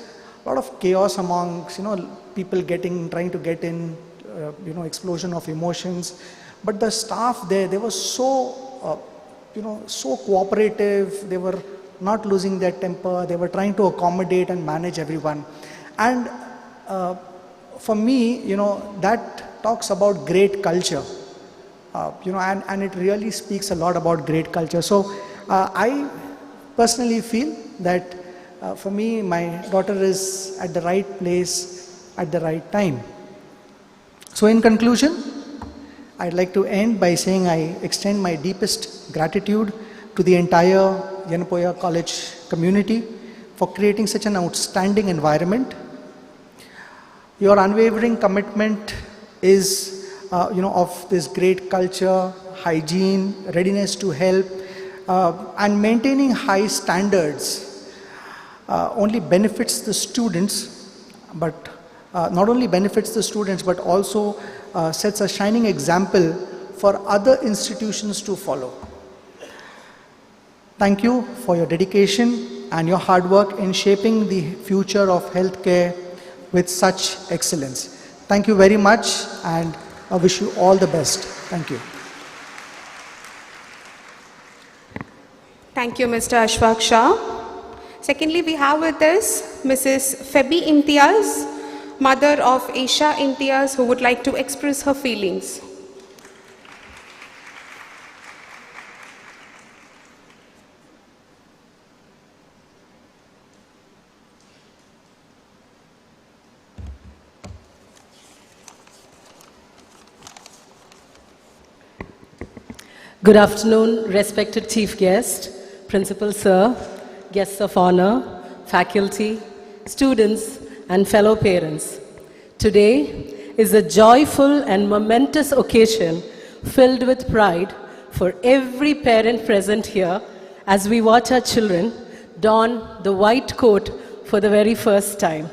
a lot of chaos amongst, people trying to get in, explosion of emotions. But the staff there, they were so, so cooperative. They were not losing their temper. They were trying to accommodate and manage everyone. And for me, that talks about great culture. And it really speaks a lot about great culture. So I personally feel that for me, my daughter is at the right place at the right time. So in conclusion, I'd like to end by saying I extend my deepest gratitude to the entire Yenepoya College community for creating such an outstanding environment. Your unwavering commitment is, of this great culture, hygiene, readiness to help, and maintaining high standards only benefits the students, but not only benefits the students, but also sets a shining example for other institutions to follow. Thank you for your dedication and your hard work in shaping the future of healthcare with such excellence. Thank you very much, and I wish you all the best. Thank you. Thank you, Mr. Ashfaq Shah. Secondly, we have with us Mrs. Febi Imtiaz, mother of Aisha Imtiaz, who would like to express her feelings. Good afternoon, respected Chief Guest, Principal Sir, guests of honor, faculty, students, and fellow parents. Today is a joyful and momentous occasion filled with pride for every parent present here as we watch our children don the white coat for the very first time.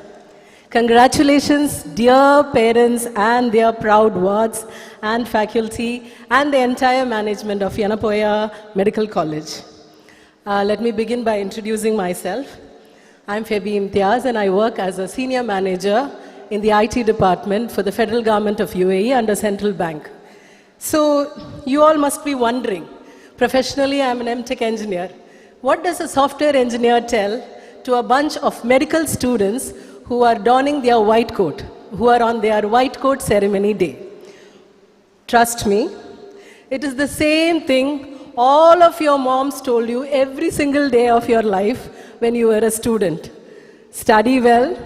Congratulations, dear parents and their proud wards and faculty and the entire management of Yenepoya Medical College. Let me begin by introducing myself. I'm Febi Imtiaz and I work as a senior manager in the IT department for the federal government of UAE under Central Bank. So you all must be wondering, professionally I'm an MTech engineer. What does a software engineer tell to a bunch of medical students who are donning their white coat, who are on their white coat ceremony day? Trust me, it is the same thing all of your moms told you every single day of your life when you were a student. Study well,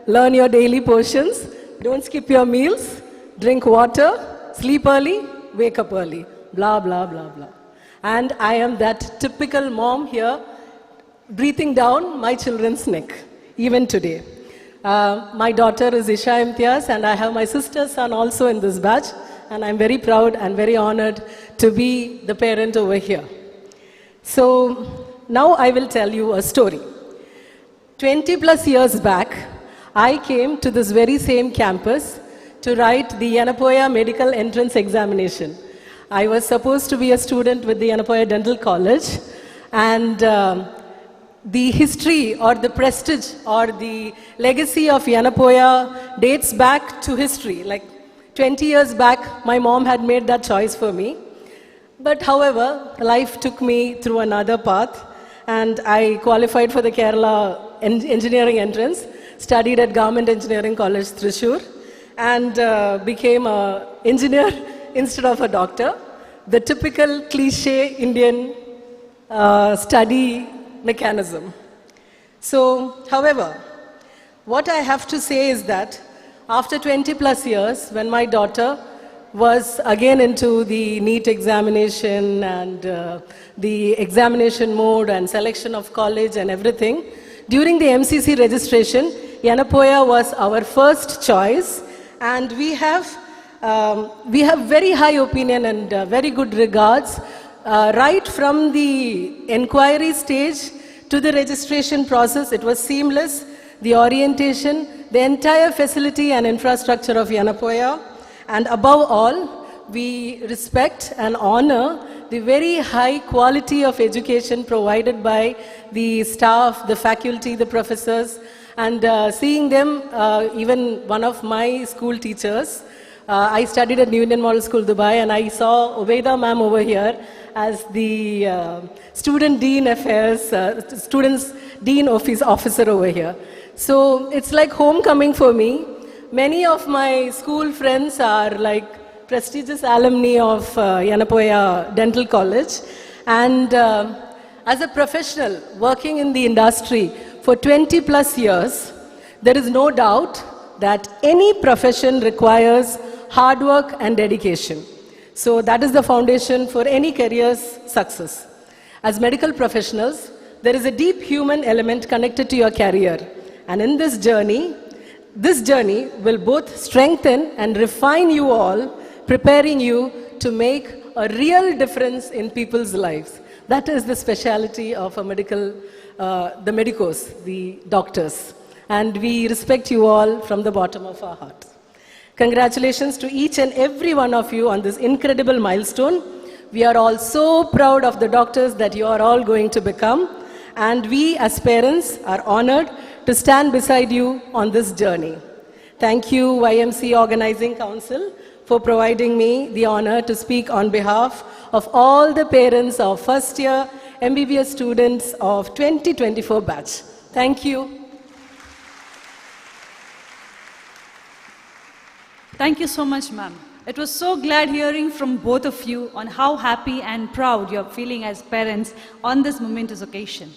learn your daily portions, don't skip your meals, drink water, sleep early, wake up early, blah, blah, blah, blah. And I am that typical mom here, breathing down my children's neck, even today. My daughter is Isha Imtiaz, and I have my sister's son also in this batch, and I'm very proud and very honored to be the parent over here. So now I will tell you a story. 20 plus years back, I came to this very same campus to write the Yenepoya Medical Entrance Examination. I was supposed to be a student with the Yenepoya Dental College, and the history or the prestige or the legacy of Yenepoya dates back to history. Like 20 years back, my mom had made that choice for me. But however, life took me through another path, and I qualified for the Kerala engineering entrance, studied at Government Engineering College, Thrissur, and became an engineer instead of a doctor. The typical cliche Indian study mechanism. So, however, what I have to say is that after 20 plus years, when my daughter was again into the NEET examination and the examination mode and selection of college and everything, during the MCC registration, Yenepoya was our first choice, and we have very high opinion and very good regards right from the inquiry stage to the registration process. It was seamless. The orientation, the entire facility and infrastructure of Yenepoya, and above all, we respect and honor the very high quality of education provided by the staff, the faculty, the professors, and seeing them, even one of my school teachers, I studied at New Indian Model School, Dubai, and I saw Obeida ma'am over here as the student dean affairs, students dean officer over here. So it's like homecoming for me. Many of my school friends are like prestigious alumni of Yenepoya Dental College. And as a professional working in the industry for 20 plus years, there is no doubt that any profession requires hard work and dedication. So that is the foundation for any career's success. As medical professionals, there is a deep human element connected to your career. And in this journey will both strengthen and refine you all, preparing you to make a real difference in people's lives. That is the specialty of a medical, the medicos, the doctors. And we respect you all from the bottom of our hearts. Congratulations to each and every one of you on this incredible milestone. We are all so proud of the doctors that you are all going to become. And we as parents are honored to stand beside you on this journey. Thank you, YMC Organizing Council, for providing me the honor to speak on behalf of all the parents of first year MBBS students of 2024 batch. Thank you. Thank you so much, ma'am. It was so glad hearing from both of you on how happy and proud you're feeling as parents on this momentous occasion.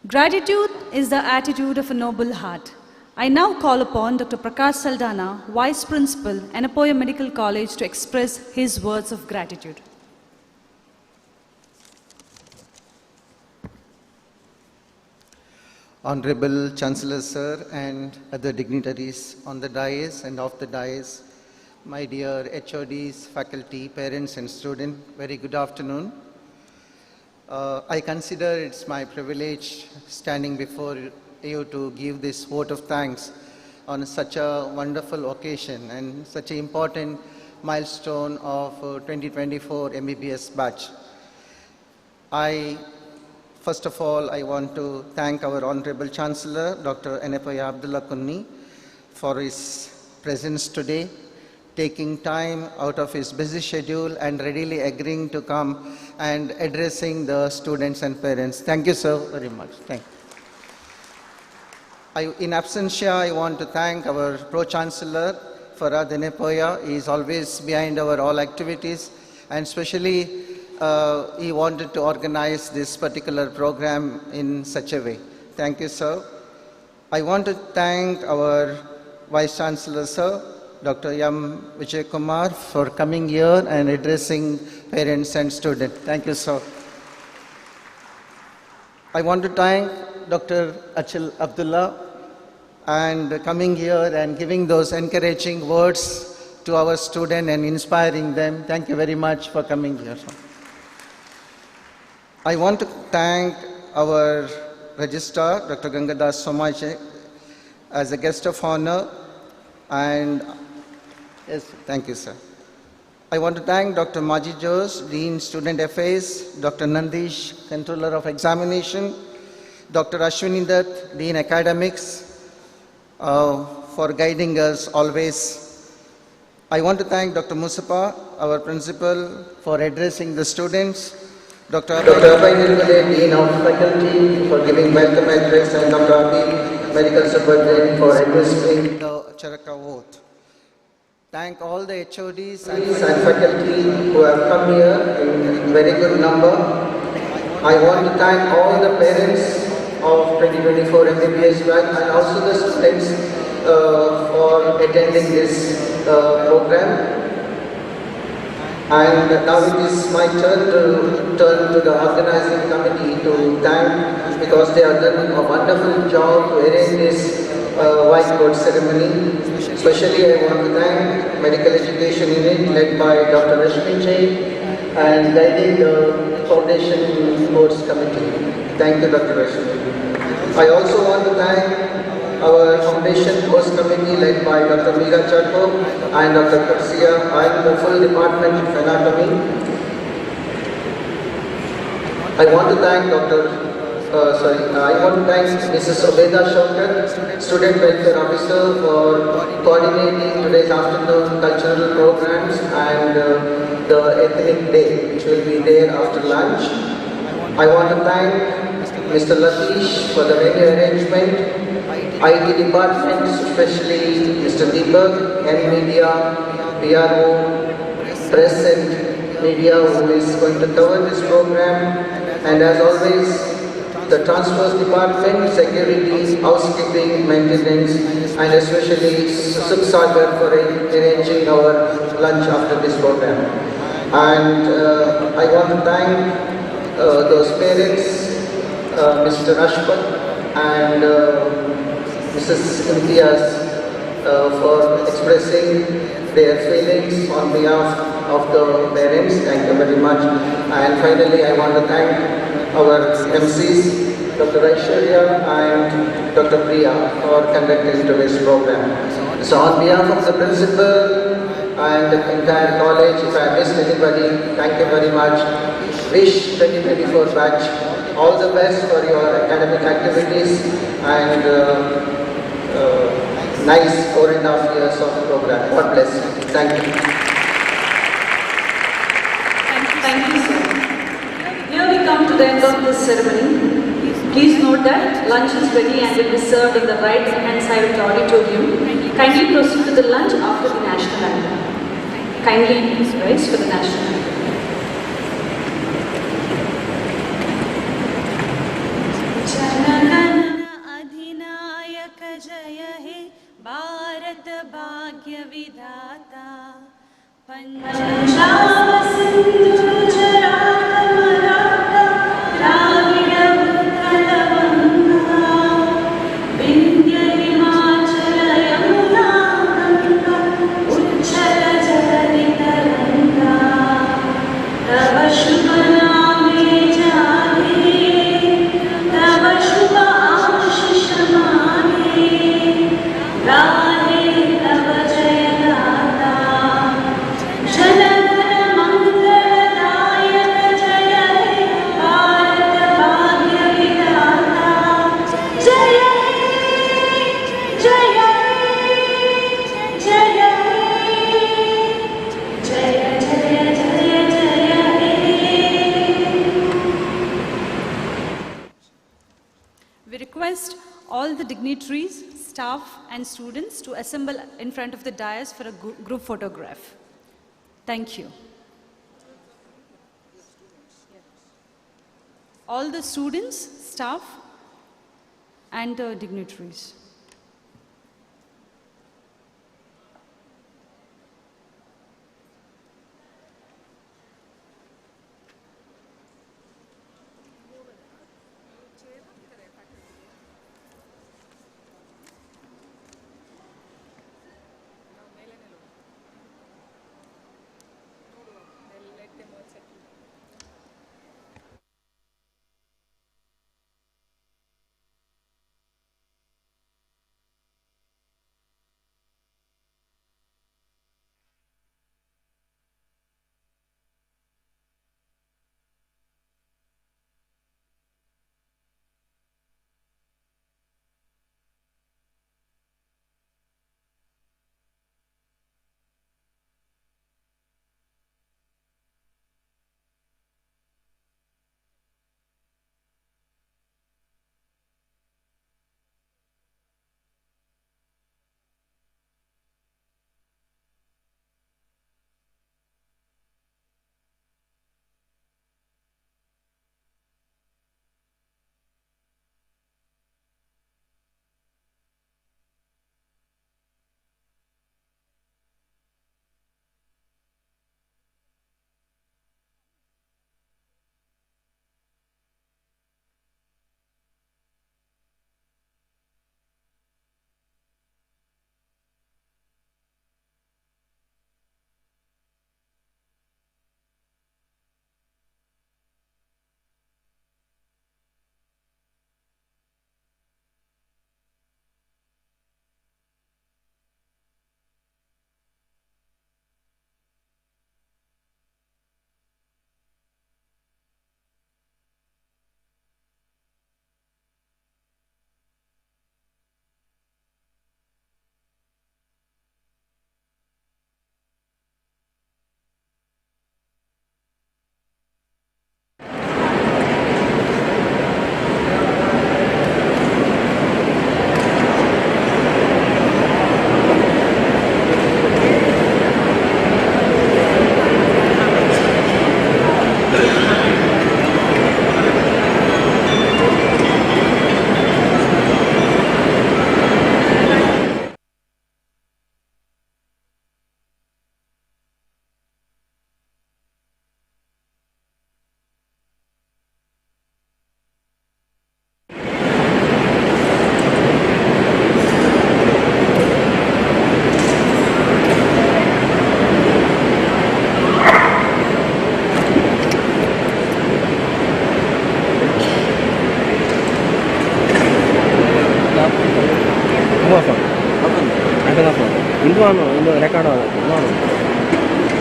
Gratitude is the attitude of a noble heart. I now call upon Dr. Prakash Saldana, Vice Principal, Yenepoya Medical College, to express his words of gratitude. Honorable Chancellor Sir and other dignitaries on the dais and off the dais, my dear HODs, faculty, parents and students, very good afternoon. I consider it's my privilege standing before you to give this vote of thanks on such a wonderful occasion and such an important milestone of 2024 MBBS batch. First of all, I want to thank our Honorable Chancellor, Dr. Yenepoya Abdullah Kunni, for his presence today, taking time out of his busy schedule and readily agreeing to come and addressing the students and parents. Thank you, sir, very much. Thank you. In absentia, I want to thank our Pro-Chancellor, Farad Yenepoya. He is always behind our all activities, and especially he wanted to organize this particular program in such a way. Thank you, sir. I want to thank our Vice Chancellor, sir, Dr. M. Vijay Kumar, for coming here and addressing parents and students. Thank you, sir. I want to thank Dr. Achal Abdullah and coming here and giving those encouraging words to our students and inspiring them. Thank you very much for coming here, sir. I want to thank our Registrar, Dr. Gangadas Somaje, as a guest of honor, and yes, thank you, sir. I want to thank Dr. Maji Jose, Dean Student Affairs, Dr. Nandish, Controller of Examination, Dr. Ashwini Dutt, Dean Academics, for guiding us always. I want to thank Dr. Musapa, our Principal, for addressing the students, Dr. Abhay, Dean of Faculty, for giving welcome address, and Dr. Abhi, Medical Superintendent, for administering the Charaka oath. Thank all the HODs and faculty who have come here in very good number. I want to thank all the parents of 2024 MBBS batch and also the students for attending this program. And now it is my turn to turn to the organizing committee to thank, because they have done a wonderful job to arrange this white coat ceremony. Especially I want to thank Medical Education Unit led by Dr. Rashmi Jay and guiding the Foundation Boards Committee. Thank you, Dr. Rashid. I also want to thank our foundation host committee led by Dr. Meera Chatto and Dr. Kursia and the full department of anatomy. I want to thank Mrs. Obeda Shaukat, Student Welfare Officer, for coordinating today's afternoon cultural programs and the Ethnic Day, which will be there after lunch. I want to thank Mr. Latish for the venue arrangement, IT department, especially Mr. Deepak, M Media, PRO, Press and Media, who is going to cover this program, and as always, the transfers department, security, housekeeping, maintenance, and especially Suk Sagar for arranging our lunch after this program. And I want to thank those parents, Mr. Ashpat and Mrs. Imtiaz, for expressing their feelings on behalf of the parents. Thank you very much. And finally, I want to thank our MCs, Dr. Aishwarya and Dr. Priya, for conducting today's program. So on behalf of the principal and the entire college, if I missed anybody, thank you very much. Wish 2024 batch all the best for your academic activities and nice 4.5 years of program. God bless you. Thank you. Thank you, sir. Here we come to the end of this ceremony. Please note that lunch is ready and will be served on the right hand side of the auditorium. Kindly proceed to the lunch after the national anthem. Kindly rise for the national anthem. जय हे भारत भाग्य विधाता पंजाब सिंधु गुजरात मराठा द्राविड उत्कल गंगा विंध्य हिमाचल यमुना गंगा उच्छल जलधि तरंगा तव शुभ नामे जागे तव शुभ आशीष मागे राधे तव जय गाता जनगण मंगलदायक जय हे भारत भाग्य विधाता जय हे जय हे जय हे जय जय जय जय हे। We request all the dignitaries, staff and students to assemble in front of the dais for a group photograph. Thank you. All the students, staff and the dignitaries. ano, ino record ano. No.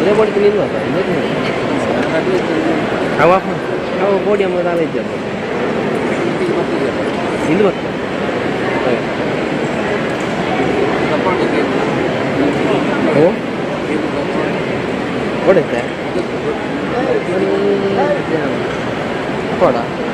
Ini buat pilih apa? Ini tu. Awak apa? Awak body yang mana aja? Ini buat. Oh? What is that? What?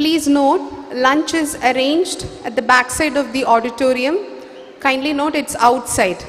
Please note, lunch is arranged at the back side of the auditorium. Kindly note it's outside.